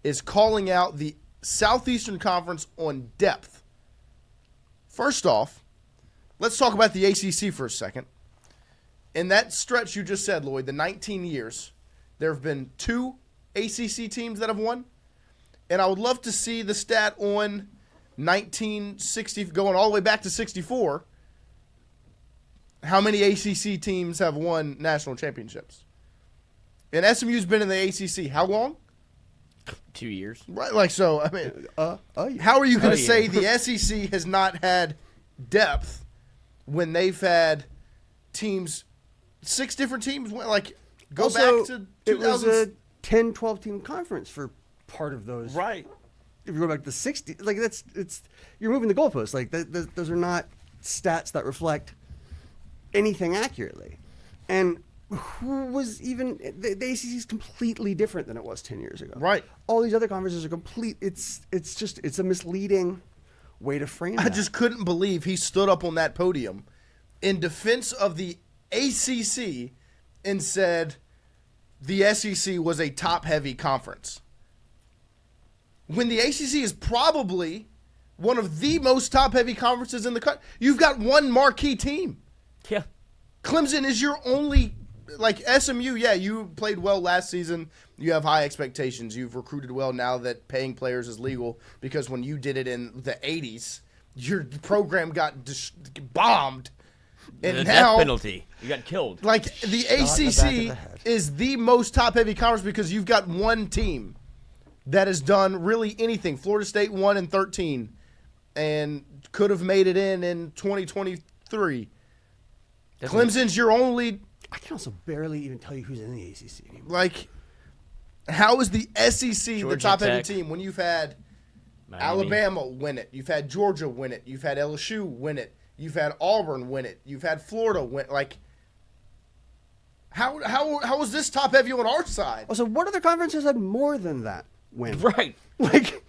is calling out the Southeastern Conference on depth. First off, let's talk about the ACC for a second. In that stretch you just said, Lloyd, the 19 years, there have been 2 ACC teams that have won. And I would love to see the stat on 1960, going all the way back to 64. How many ACC teams have won national championships? And SMU's been in the ACC how long? 2 years. Right, like so. I mean, how are you going to say the SEC has not had depth when they've had teams, 6 different teams? Like, go also, back to 2000. It was a 10, 12-team conference for part of those. Right. If you go back to the 60s, like you're moving the goalposts. Like those are not stats that reflect anything accurately. And who was even the ACC is completely different than it was 10 years ago. Right. All these other conferences are complete. It's a misleading way to frame it. I just couldn't believe he stood up on that podium in defense of the ACC and said the SEC was a top-heavy conference. When the ACC is probably one of the most top-heavy conferences in the country. You've got one marquee team. Yeah. Clemson is your only, like SMU, yeah, you played well last season. You have high expectations. You've recruited well now that paying players is legal, because when you did it in the 80s, your program got bombed. And the now, death penalty. You got killed. Like, the ACC is the most top-heavy conference because you've got one team that has done really anything. Florida State won in 13 and could have made it in 2023. Clemson's your only... I can also barely even tell you who's in the ACC anymore. Like, how is the SEC Georgia the top-heavy Tech. team when you've had Miami. Alabama win it, you've had Georgia win it, you've had LSU win it, you've had Auburn win it, you've had Florida win it? Like, how is this top-heavy on our side? Also, what other conferences had more than that win? Right. Like...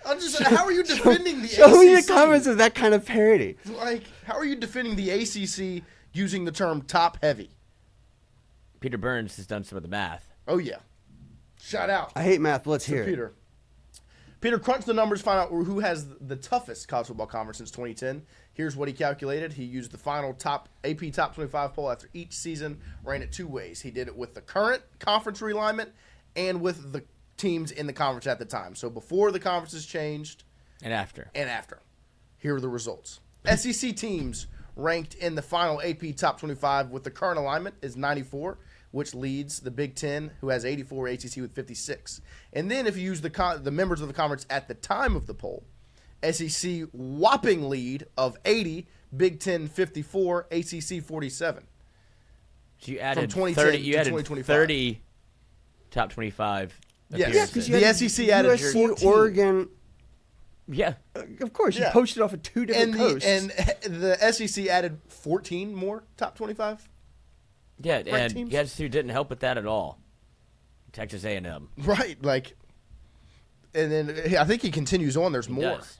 how are you defending the ACC? Show me the conference of that kind of parity. Like, how are you defending the ACC using the term top-heavy? Peter Burns has done some of the math. Oh, yeah. Shout out. I hate math. Let's hear Peter. it. Peter crunched the numbers, find out who has the toughest college football conference since 2010. Here's what he calculated. He used the final AP Top 25 poll after each season, ran it 2 ways. He did it with the current conference realignment and with the teams in the conference at the time. So before the conferences changed. And after. Here are the results. SEC teams ranked in the final AP Top 25 with the current alignment is 94, which leads the Big Ten, who has 84, ACC with 56. And then if you use the members of the conference at the time of the poll, SEC whopping lead of 80, Big Ten 54, ACC 47. So you added from 30. You added 2025. 30 top 25. Yes. Yeah, because the SEC added USC, 14. Oregon. Yeah. Of course, you poached it off of 2 different coasts. And the SEC added 14 more top 25. Yeah, and teams? LSU didn't help with that at all. Texas A&M. Right, like, and then I think he continues on. There's more. Does.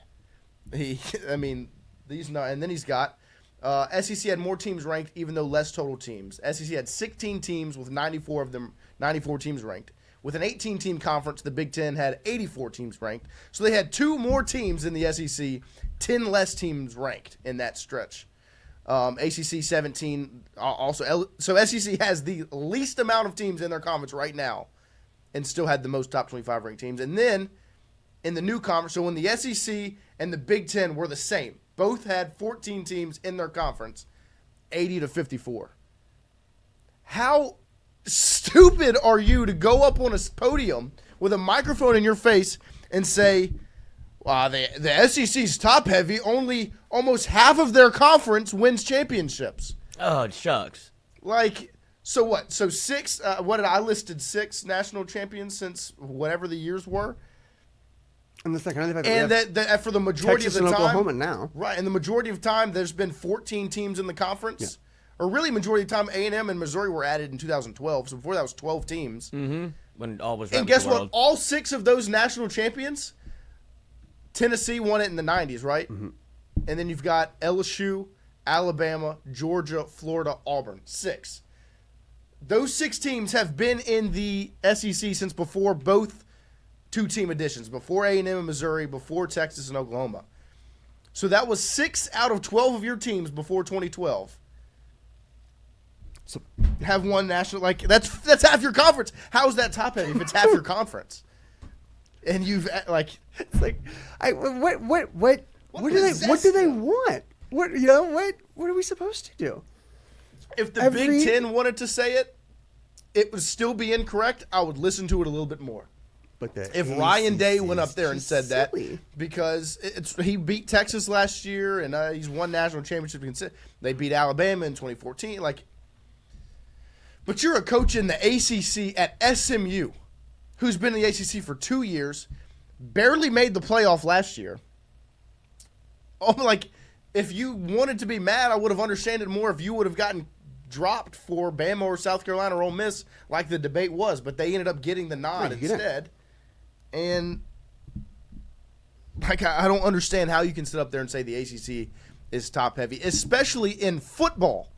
And then he's got SEC had more teams ranked, even though less total teams. SEC had 16 teams with 94 teams ranked. With an 18-team conference, the Big Ten had 84 teams ranked. So they had 2 more teams in the SEC, 10 less teams ranked in that stretch. ACC 17 also. So SEC has the least amount of teams in their conference right now and still had the most top 25 ranked teams. And then in the new conference, so when the SEC and the Big Ten were the same, both had 14 teams in their conference, 80 to 54. How stupid are you to go up on a podium with a microphone in your face and say, wow, the SEC's top heavy, only almost half of their conference wins championships. Oh, shucks. Like, so what? So six, I listed 6 national champions since whatever the years were. And the second, and that for the majority Texas of the and time, Oklahoma now, right? And the majority of time, there's been 14 teams in the conference, or really majority of the time, A&M and Missouri were added in 2012. So before that was 12 teams. Mm-hmm. When all was. And guess what? All 6 of those national champions, Tennessee won it in the 90s, right? Mm-hmm. And then you've got LSU, Alabama, Georgia, Florida, Auburn. 6. Those 6 teams have been in the SEC since before both 2-team editions, before A&M and Missouri, before Texas and Oklahoma. So that was 6 out of 12 of your teams before 2012 have won national. Like that's half your conference. How is that top heavy if it's half your conference? And you've it's like what do they want? What are we supposed to do? If the Big Ten wanted to say it, it would still be incorrect. I would listen to it a little bit more. But if Ryan Day went up there and said silly. that, because he beat Texas last year and he's won national championships. They beat Alabama in 2014. But you're a coach in the ACC at SMU, who's been in the ACC for 2 years, barely made the playoff last year. If you wanted to be mad, I would have understood it more if you would have gotten dropped for Bama or South Carolina or Ole Miss like the debate was, but they ended up getting the nod instead. And I don't understand how you can sit up there and say the ACC is top heavy, especially in football.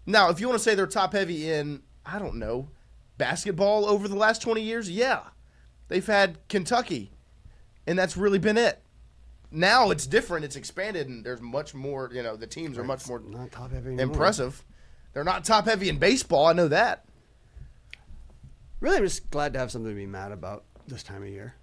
Now, if you want to say they're top heavy in, I don't know, basketball over the last 20 years, yeah. They've had Kentucky, and that's really been it. Now it's different. It's expanded, and there's much more, the teams are much more not top heavy impressive. They're not top heavy in baseball. I know that. Really, I'm just glad to have something to be mad about this time of year.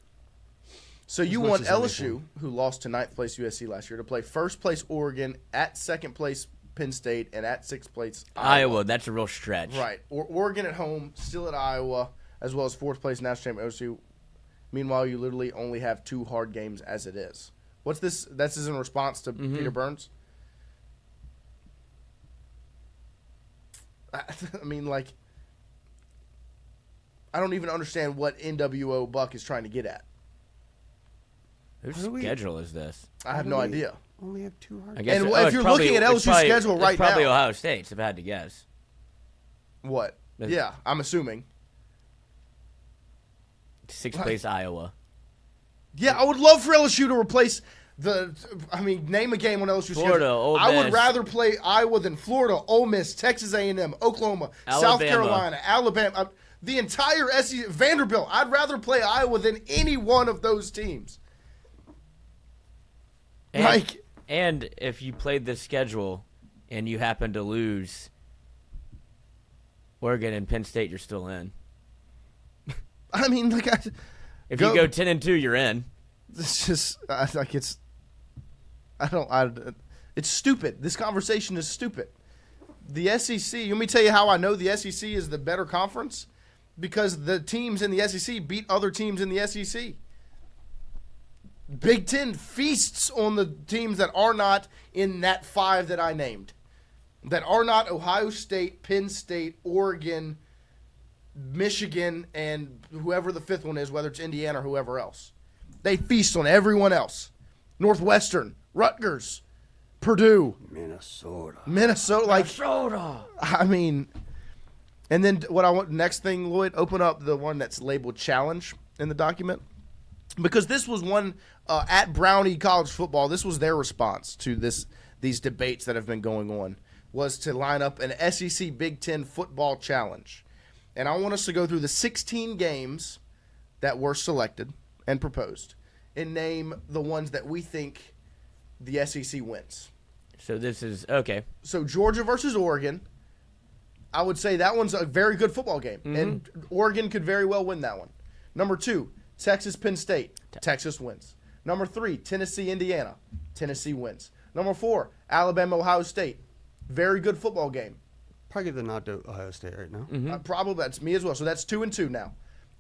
So you want LSU, who lost to 9th place USC last year, to play 1st place Oregon, at 2nd place Penn State, and at 6th place Iowa. That's a real stretch. Right. Oregon at home, still at Iowa, as well as 4th place national champion LSU. Meanwhile, you literally only have 2 hard games as it is. What's this? This is in response to Peter Burns? I don't even understand what NWO Buck is trying to get at. Whose schedule is this? I have no idea. Only have 2 hard I guess if you're looking at LSU's schedule right now. It's probably Ohio State's, if I had to guess. What? Yeah, I'm assuming. 6th place Iowa. Yeah, I would love for LSU to replace name a game on LSU's Florida, schedule. Ole Miss. I would rather play Iowa than Florida, Ole Miss, Texas A&M, Oklahoma, South Carolina, Alabama, the entire SEC, Vanderbilt. I'd rather play Iowa than any one of those teams. And if you played this schedule and you happen to lose Oregon and Penn State, you're still in. If you go 10-2, you're in. It's just it's stupid. This conversation is stupid. The SEC, let me tell you how I know the SEC is the better conference, because the teams in the SEC beat other teams in the SEC. Big Ten feasts on the teams that are not in that 5 that I named, that are not Ohio State, Penn State, Oregon, Michigan, and whoever the 5th one is, whether it's Indiana or whoever else. They feast on everyone else. Northwestern, Rutgers, Purdue, Minnesota. And then what I want next thing, Lloyd, open up the one that's labeled challenge in the document, because this was one at Brownie College Football. This was their response to these debates that have been going on, was to line up an SEC Big Ten football challenge. And I want us to go through the 16 games that were selected and proposed and name the ones that we think the SEC wins. So this is okay. So Georgia versus Oregon, I would say that one's a very good football game, and Oregon could very well win that one. Number 2, Texas, Penn State. Texas wins. Number 3, Tennessee, Indiana. Tennessee wins. Number 4, Alabama, Ohio State. Very good football game. Probably give the nod to Ohio State right now. Probably that's me as well. So that's 2 and 2 now.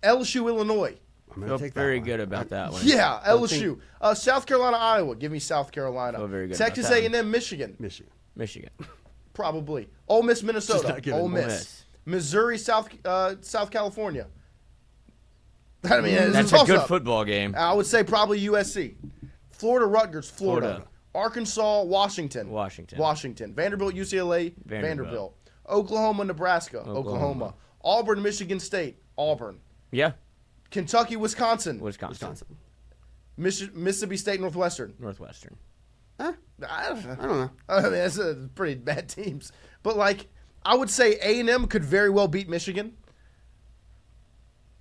LSU, Illinois. I'm going Feel to take very that good about that one. Yeah, LSU. South Carolina, Iowa. Give me South Carolina. Feel very good Texas about that A&M, Michigan. Michigan. Probably. Ole Miss, Just Minnesota. not giving Ole Ole Miss. Miss. Missouri, South California. I mean, it's That's a a good toss-up. football game. I would say probably USC. Florida, Rutgers, Florida. Florida. Arkansas, Washington. Washington. Vanderbilt, UCLA, Vanderbilt. Oklahoma, Nebraska. Oklahoma. Auburn, Michigan State. Auburn. Yeah. Kentucky, Wisconsin. Wisconsin. Mississippi State, Northwestern. I don't know. I mean, that's pretty bad teams. But, like, I would say A&M could very well beat Michigan.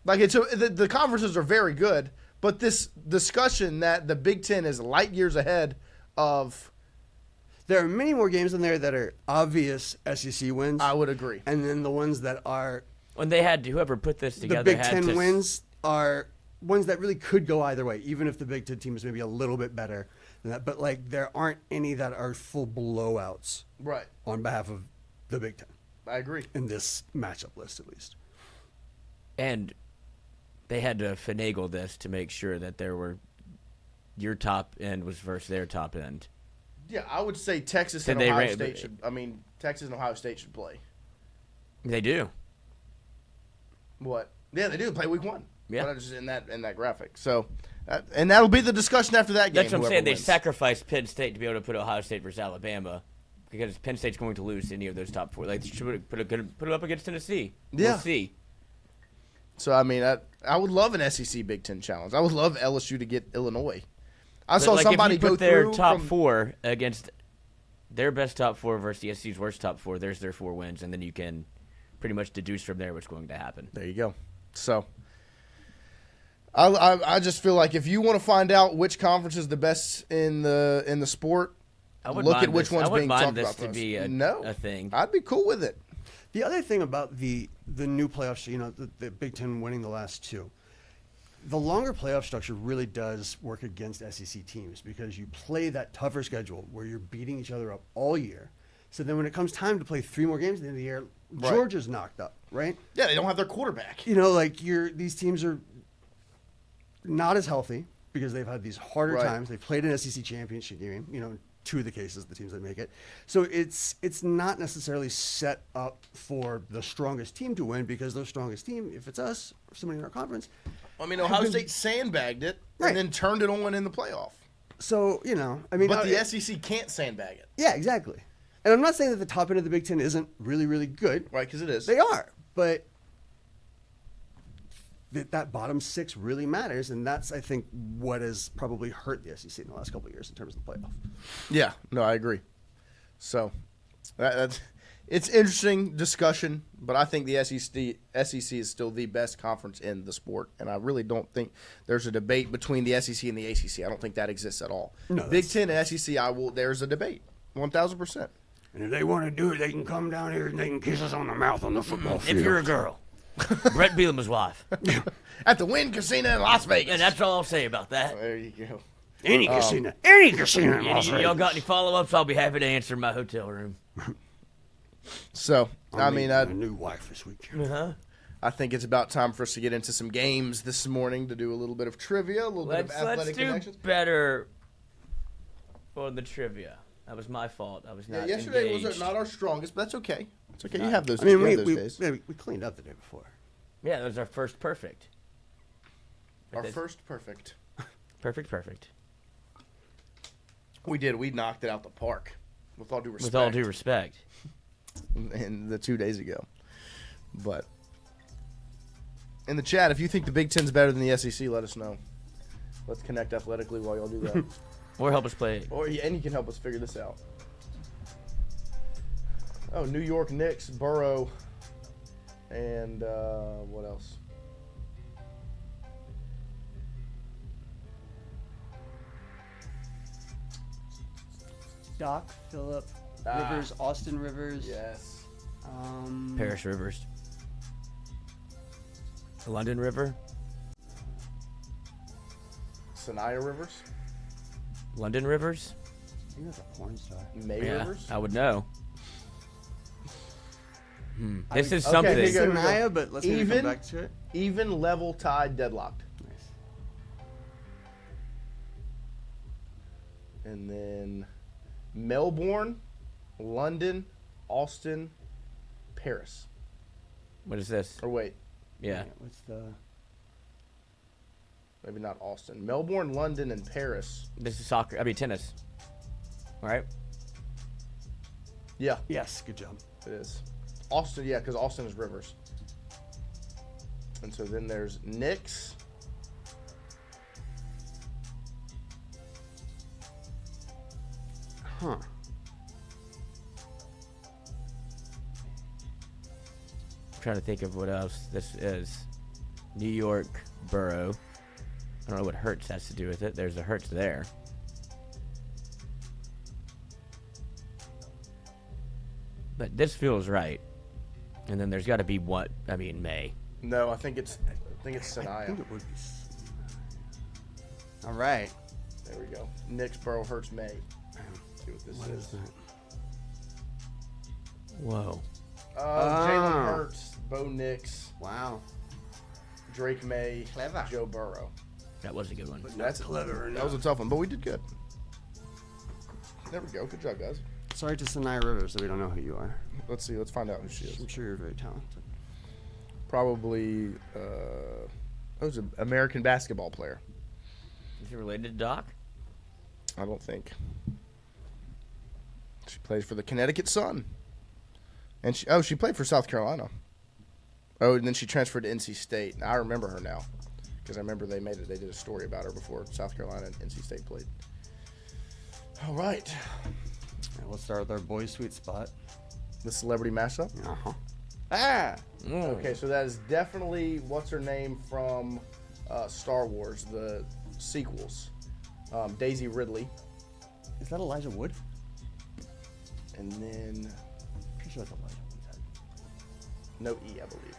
Like, the conferences are very good, but this discussion that the Big Ten is light years ahead of... There are many more games in there that are obvious SEC wins. I would agree. And then the ones that are... When they had whoever put this together, the Big had Ten to wins are ones that really could go either way, even if the Big Ten team is maybe a little bit better than that. But, like, there aren't any that are full blowouts Right. on behalf of the Big Ten. I agree. In this matchup list, at least. And they had to finagle this to make sure that there were your top end was versus their top end. Yeah, I would say Texas and Ohio State should... I mean, Texas and Ohio State should play. They do. What? Yeah, they do play week 1. Yeah. But just in that graphic. So, and that'll be the discussion after that game. That's what I'm saying. whoever They wins. sacrificed Penn State to be able to put Ohio State versus Alabama because Penn State's going to lose any of those top 4. Like, they should put it up against Tennessee. Yeah. We'll see. So, I mean, I would love an SEC Big Ten challenge. I would love LSU to get Illinois. I But, saw like, somebody if you go put their through top from, 4 against their best top 4 versus the SEC's worst top 4. There's their 4 wins, and then you can pretty much deduce from there what's going to happen. There you go. So, I just feel like if you want to find out which conference is the best in the sport, look at which one's being talked about. To be a thing. I'd be cool with it. The other thing about the new playoff, the Big Ten winning the last 2, the longer playoff structure really does work against SEC teams because you play that tougher schedule where you're beating each other up all year. So then when it comes time to play 3 more games at the end of the year, Right. Georgia's knocked up, right? Yeah, they don't have their quarterback. Like these teams are not as healthy because they've had these harder Right. times. They played an SEC championship game, 2 of the cases, the teams that make it. So it's not necessarily set up for the strongest team to win because the strongest team, if it's us or somebody in our conference. I mean, Ohio State sandbagged it and then turned it on in the playoff. So, But the SEC can't sandbag it. Yeah, exactly. And I'm not saying that the top end of the Big Ten isn't really, really good. Right, because it is. They are. But that bottom 6 really matters, and that's, I think, what has probably hurt the SEC in the last couple of years in terms of the playoff. Yeah, no, I agree. So, it's interesting discussion, but I think the SEC is still the best conference in the sport, and I really don't think there's a debate between the SEC and the ACC. I don't think that exists at all. No, Big Ten and SEC, there's a debate, 1,000%. And if they want to do it, they can come down here and they can kiss us on the mouth on the football field. If you're a girl. Brett Bielema's wife. At the Wynn Casino in Las Vegas. And that's all I'll say about that. There you go. Any casino in Las Vegas. Y'all got any follow-ups? I'll be happy to answer in my hotel room. So, I a new wife this weekend. I think it's about time for us to get into some games this morning to do a little bit of trivia, a little bit of athletic let's do better on the trivia. That was my fault. I was not yesterday engaged. was not our strongest, but that's okay. It's okay. You have those. We days. cleaned up the day before. Yeah, that was our first perfect. Our first perfect. Perfect. We did. We knocked it out the park. With all due respect. With all due respect. And the 2 days ago. But in the chat, if you think the Big Ten's better than the SEC, let us know. Let's connect athletically while y'all do that. Or help us play. And you can help us figure this out. Oh, New York Knicks, Burrow, and what else? Doc, Phillip, Rivers, Austin Rivers. Yes. Paris Rivers. London River. Sanaya Rivers. London Rivers. I think that's a porn star. May Rivers. I would know. This is something. Okay, here we go. Sanaya, but let's maybe come back to it. Even, level, tied, deadlocked. Nice. And then Melbourne, London, Austin, Paris. What is this? Or wait, Yeah. What's the? maybe not Austin. Melbourne, London, and Paris. This is soccer. I mean tennis. Right? Yeah, Yes. Good job. it is. Austin, yeah, because Austin is Rivers. And so then there's Knicks. Huh. I'm trying to think of what else this is. New York Borough. I don't know what Hertz has to do with it. There's a Hertz there. But this feels right. And then there's got to be what? I mean, May. No, I think it's I Sanaya. think it would be. All right. There we go. Knicks, Borough, Hertz, May. See what this What is. is that? Whoa. Jalen Hurts, Bo Nix, Wow. Drake May, Clever. Joe Burrow. That was a good one. That's clever. That was a tough one, but we did good. There we go. Good job, guys. Sorry to Sanaya Rivers that we don't know who you are. Let's see. Let's find out who she is. I'm sure you're very talented. Probably, who's an American basketball player? Is he related to Doc? I don't think. She plays for the Connecticut Sun. And she played for South Carolina. Oh, and then she transferred to NC State. I remember her now, because I remember they did a story about her before South Carolina and NC State played. All right. All right, let's start with our boys' sweet spot. The celebrity mashup. Uh-huh. Ah! Okay, so that is definitely what's her name from Star Wars, the sequels. Daisy Ridley. Is that Elijah Wood? And then Pretty sure that's Elijah Wood's head. no E, I believe.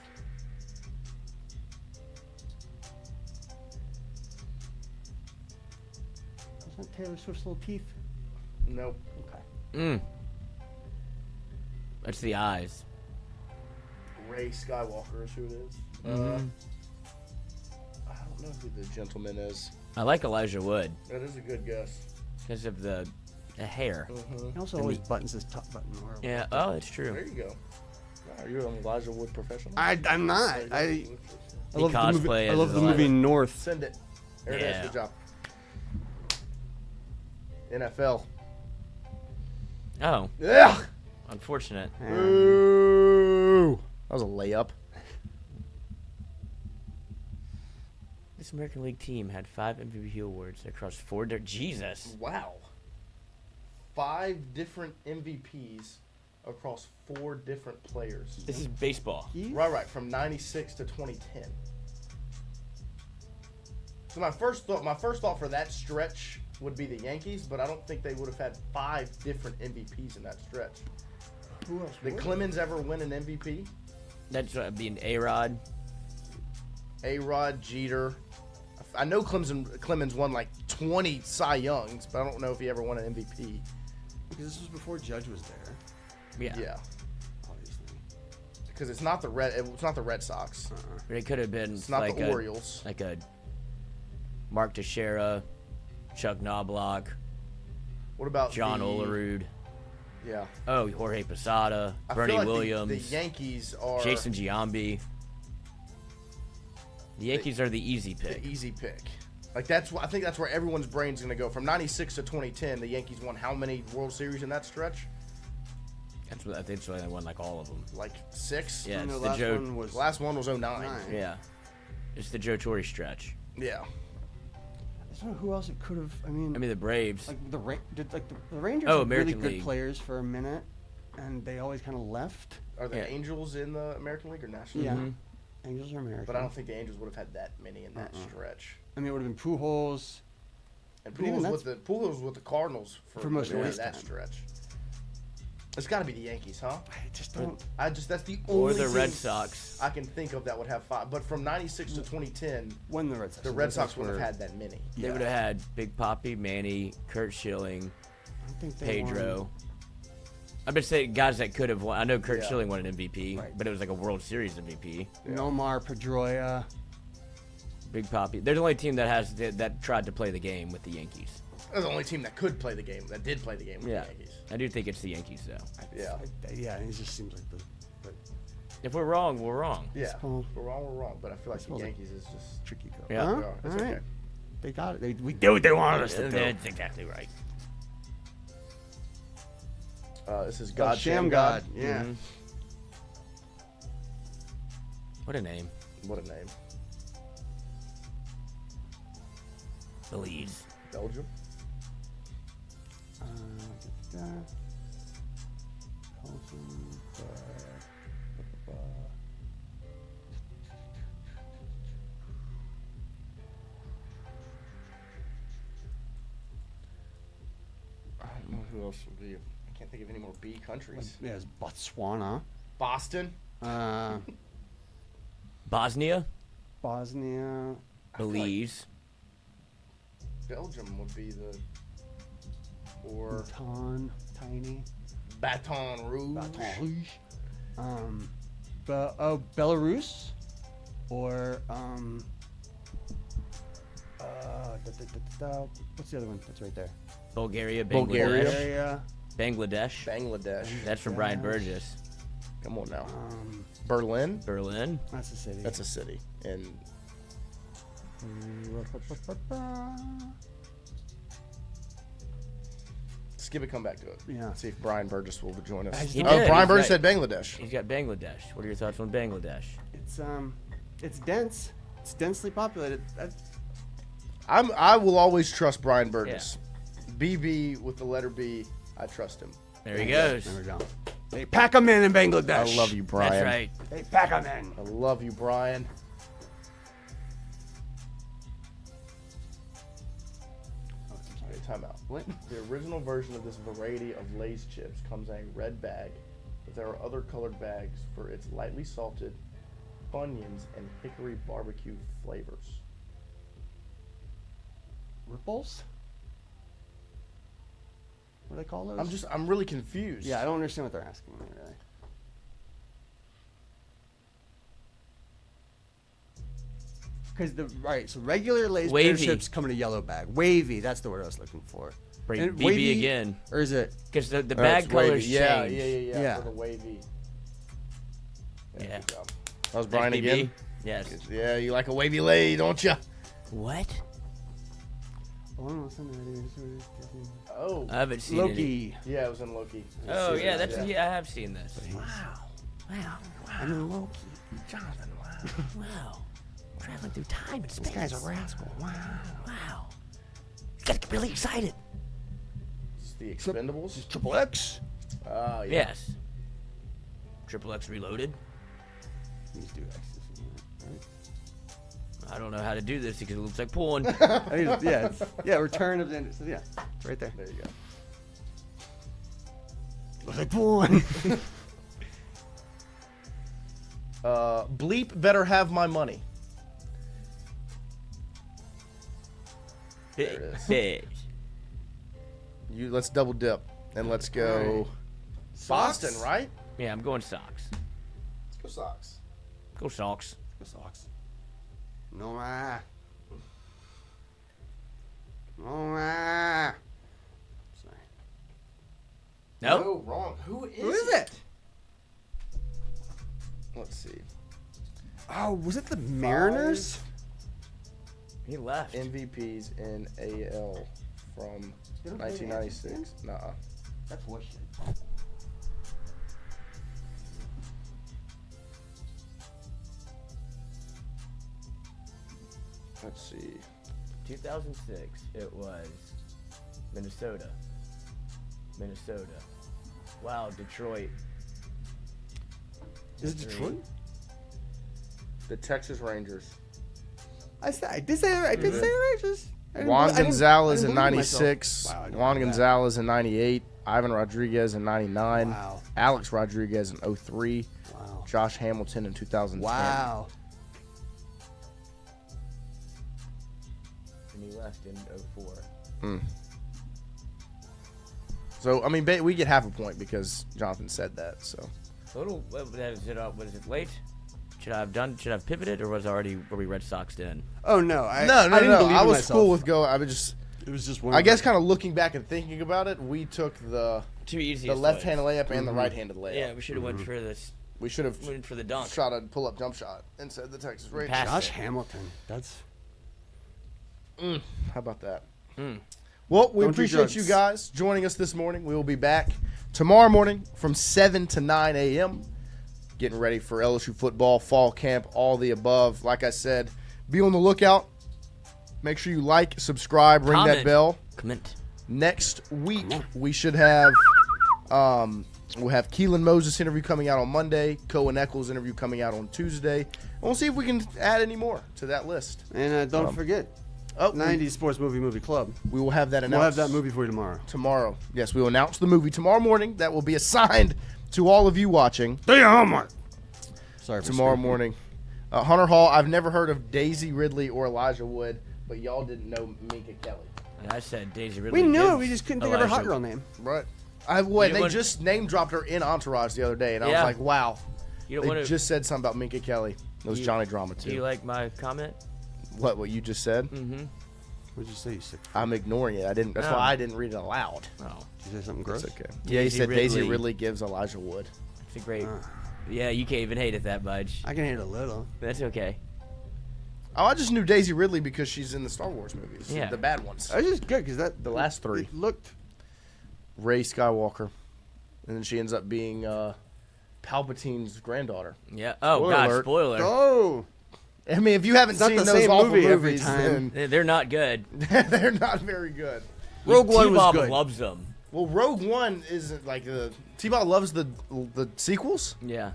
Is that Taylor Swift's little teeth? Nope. Okay. That's the eyes. Ray Skywalker is who it is. I don't know who the gentleman is. I like Elijah Wood That is a good guess. because of the hair. He also always buttons his top button. Or Yeah. Oh, it's There true. you go. Are you an Elijah Wood professional? I'm not. I love the movie, cosplay I as love the Elijah. movie North. Send it. There it Yeah. is. Good job. NFL. Oh, Yeah. unfortunate. Ooh. That was a layup. This American League team had 5 MVP awards across 4 Jesus. Wow. 5 different MVPs across 4 different players. This is baseball. Right, from 96 to 2010. So my first thought for that stretch would be the Yankees, but I don't think they would have had 5 different MVPs in that stretch. Who else? Did Clemens ever win an MVP? That's what being A-Rod. A-Rod, Jeter. I know Clemens won like 20 Cy Youngs, but I don't know if he ever won an MVP. Because this was before Judge was there, Yeah, obviously. because it's not the Red Sox. But it could have been It's not like the Orioles. like a Mark Teixeira, Chuck Knobloch, What about John the, Olerud. Yeah, Oh, Jorge Posada, I Bernie feel like Williams, The Yankees are Jason Giambi. The Yankees are the easy pick. the easy pick. Like I think that's where everyone's brain's gonna go. From 96 to 2010, the Yankees won how many World Series in that stretch? That's what I think. So they won like all of them. Like 6. Yeah, And it's the the last Joe. one was The last one was 09. 9. Yeah, it's the Joe Torre stretch. Yeah. I don't know who else it could have. I mean, the Braves. like the Rangers Oh, had really American good League. players for a minute, and they always kind of left. Are the Yeah. Angels in the American League or National? Yeah, Mhm. Angels are American. But I don't think the Angels would have had that many in that stretch. I mean, it would have been Pujols. And But even Pujols was with the Cardinals for most of majority his that time. stretch. It's got to be the Yankees, huh? I just don't. That's the only. Or the Red team Sox. I can think of that would have 5. But from '96 to 2010, when the Red Sox would have had that many. They would have had Big Papi, Manny, Kurt Schilling, Pedro. I'm just saying guys that could have won. I know Kurt Schilling won an MVP, but it was like a World Series MVP. Nomar, Pedroia, Big Papi. They're the only team that tried to play the game with the Yankees. They're the only team that could play the game, that did play the game with the Yankees. I do think it's the Yankees, though. Yeah, it just seems like but if we're wrong, we're wrong. Yeah, we're wrong. But I feel like the Yankees is just tricky. Yeah, it's All right. okay. They got it. We do what they wanted us to do. That's exactly right. This is God Sham God. Yeah. Mm-hmm. What a name. What a name. Belize. Belgium. I don't know who else would be. I can't think of any more B countries. Yeah, it's Botswana. Boston. Bosnia. Bosnia. Belize. Belgium would be the. Or Baton Rouge. Belarus, or what's the other one that's right there? Bulgaria. Bulgaria. Bangladesh. That's from Brian Burgess. Come on now. Berlin. That's a city. That's a city. And skip it, come back to it. Yeah. See if Brian Burgess will join us. Brian Burgess said Bangladesh. He's got Bangladesh. What are your thoughts on Bangladesh? It's dense. It's densely populated. I will always trust Brian Burgess. BB with the letter B. I trust him. There he goes. There we go. They pack them in Bangladesh. I love you, Brian. That's right. They pack them in. I love you, Brian. Okay, time out. What? The original version of this variety of Lay's chips comes in a red bag, but there are other colored bags for its lightly salted Funyuns and hickory barbecue flavors. Ripples? What do they call those? I'm really confused. Yeah, I don't understand what they're asking me, really. Because so regular Lay's potato chips come in a yellow bag. Wavy, that's the word I was looking for. BB wavy, again. Or is it? Because the bag colors change. Yeah. For the wavy. Yeah. That was Brian BB? again? Yes. Yeah, you like a wavy Lay, don't you? What? Oh. I haven't seen Loki. it. Yeah, it was in Loki. Oh, yeah, I have seen this. Wow. I'm in Loki. Jonathan, wow. Wow. Traveling through time and space. This guy's a rascal. Wow. Wow. You gotta get really excited. Is this the Expendables? Is Triple X? Yeah. Yes. Triple X Reloaded. Let's do X's. I don't know how to do this because it looks like porn. Return of the. So yeah, it's right there. There you go. Looks like porn. Bleep better have my money. There it is. Let's double dip and let's go Boston, right? Yeah, I'm going Sox. Let's go Sox. Go Sox. Go Sox. No. Sorry. No, wrong. Who is it? Let's see. Oh, was it the Mariners? He left. MVPs in AL from 1996. Nuh-uh. That's horseshit. Let's see. 2006, it was Minnesota. Wow, Detroit. Is it Detroit? The Texas Rangers. I did say Rangers. Juan Gonzalez in 96. Juan Gonzalez in 98. Ivan Rodriguez in 99. Wow. Alex Rodriguez in 03. Wow. Josh Hamilton in 2010. Wow. And he left in 04. So, I mean, we get half a point because Jonathan said that. So, Was it late? Should I have pivoted, or were we Red Soxed in? Oh no, I no. didn't believe I in was myself. cool with go. It was just one. I guess kind of looking back and thinking about it, we took the Too easy. left-handed layup and the right-handed layup. Yeah, we should have went for this. We should have went for the dunk. Shot a pull-up jump shot instead of the Texas Rangers. Josh Hamilton. That's. How about that? Well, we Don't do appreciate drugs. you guys joining us this morning. We will be back tomorrow morning from 7 to 9 a.m. Getting ready for LSU football, fall camp, all the above. Like I said, be on the lookout. Make sure you like, subscribe, ring that bell. Comment. Next week, we should have we'll have Keelan Moses interview coming out on Monday, Cohen Eccles interview coming out on Tuesday. And we'll see if we can add any more to that list. And don't forget, 90s Sports Movie Club. We will have that announced. We'll have that movie for you tomorrow. Tomorrow. Yes, we will announce the movie tomorrow morning. That will be assigned to all of you watching. Do your homework. Sorry for tomorrow speaking. morning. Hunter Hall, I've never heard of Daisy Ridley or Elijah Wood, but y'all didn't know Minka Kelly. And I said Daisy Ridley. We knew it. We just couldn't think of her hot girl name. Right. They just name dropped her in Entourage the other day, and I was like, wow. They just said something about Minka Kelly. It was Johnny Drama, too. Do you like my comment? What you just said? Mm-hmm. What'd you say, you sick? I'm ignoring it. That's why I didn't read it aloud. Oh. Did you say something gross? It's okay. Yeah, he said Daisy Ridley gives Elijah Wood. It's a great. Yeah, you can't even hate it that much. I can hate it a little. That's okay. Oh, I just knew Daisy Ridley because she's in the Star Wars movies. Yeah. The bad ones. That's just good because the last three. It looked. Rey Skywalker. And then she ends up being Palpatine's granddaughter. Yeah. Oh, Spoiler God, alert. spoiler. Oh. I mean, if you haven't seen the those same awful movie every movies, time. then They're not good. they're not very good. Rogue One was T-Bob good. loves them. Well, Rogue One isn't like the T-Bob loves the sequels. Yeah.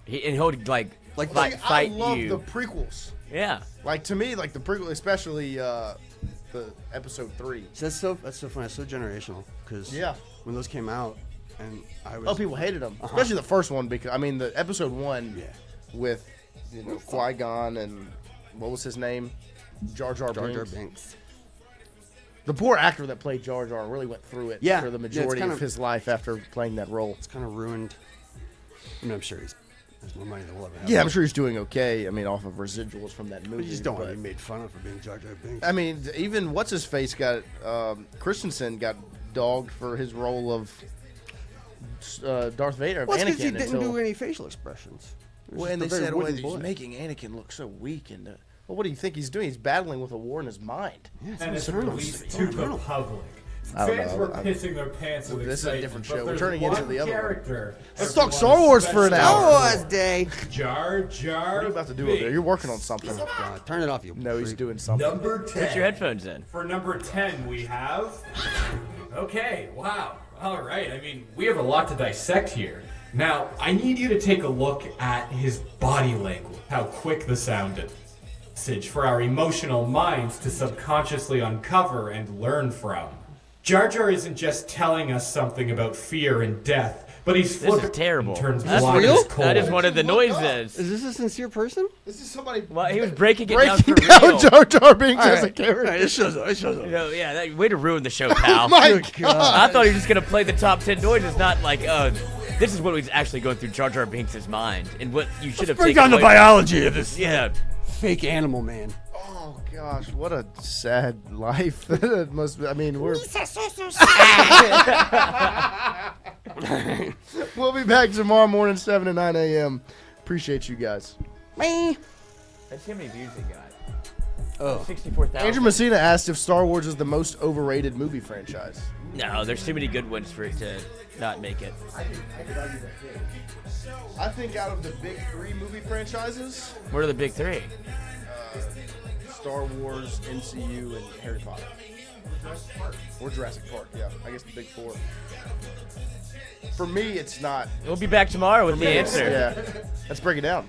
He'll fight I love you. the prequels. Yeah. Like to me, like the prequel, especially the episode 3. That's so funny. It's so generational because when those came out, and I was people hated them, especially the first one because I mean the episode 1 with Qui-Gon and what was his name, Jar Jar Binks. The poor actor that played Jar Jar really went through it for the majority of his life after playing that role. It's kind of ruined. I mean, I'm sure he's has more money than we'll ever have. Yeah, I'm sure he's doing okay. I mean, off of residuals from that movie. But you just don't want to be made fun of for being Jar Jar Binks. I mean, even what's his face got Christensen got dogged for his role of Darth Vader. Well, it's because Anakin he didn't do any facial expressions. Well, and they said, he's making Anakin look so weak. And well, what do you think he's doing? He's battling with a war in his mind. Yeah, and it's released to the public. Fans were pissing their pants with This is a different show. We're there's turning one into the other character. one. Let's talk Star Wars for an hour. Star Wars Day. Jar Jar. What are you about to do over there? You're working on something. Oh, God. Turn it off, you. No, he's doing something. Number 10. Put your headphones in. For number 10, we have. Okay, wow. All right. I mean, we have a lot to dissect here. Now, I need you to take a look at his body language, how quick the sounded. For our emotional minds to subconsciously uncover and learn from. Jar Jar isn't just telling us something about fear and death, but he's This is terrible. Turns That's black real? as coal. That is one of the noises. Is this a sincere person? This is somebody. Well, he was breaking it down for down real. Jar Jar Binks as a All character. right, it shows up. Yeah, way to ruin the show, pal. Oh my God. I thought he was just gonna play the top 10 noises, not like, this is what was actually going through Jar Jar Binks' mind, and what you should have Break taken down the away- biology of this Yeah. fake animal man. Oh gosh, what a sad life. It must be, I mean, we're. We'll be back tomorrow morning, 7 to 9 a.m. Appreciate you guys. Me. Let's see how many views he got. Oh. 64,000. Andrew Messina asked if Star Wars is the most overrated movie franchise. No, there's too many good ones for it to not make it. I think out of the big 3 movie franchises, What are the big 3? Star Wars, MCU, and Harry Potter. Or Jurassic Park, yeah. I guess the big 4. For me, it's not. We'll be back tomorrow with the answer. Yeah. Let's break it down.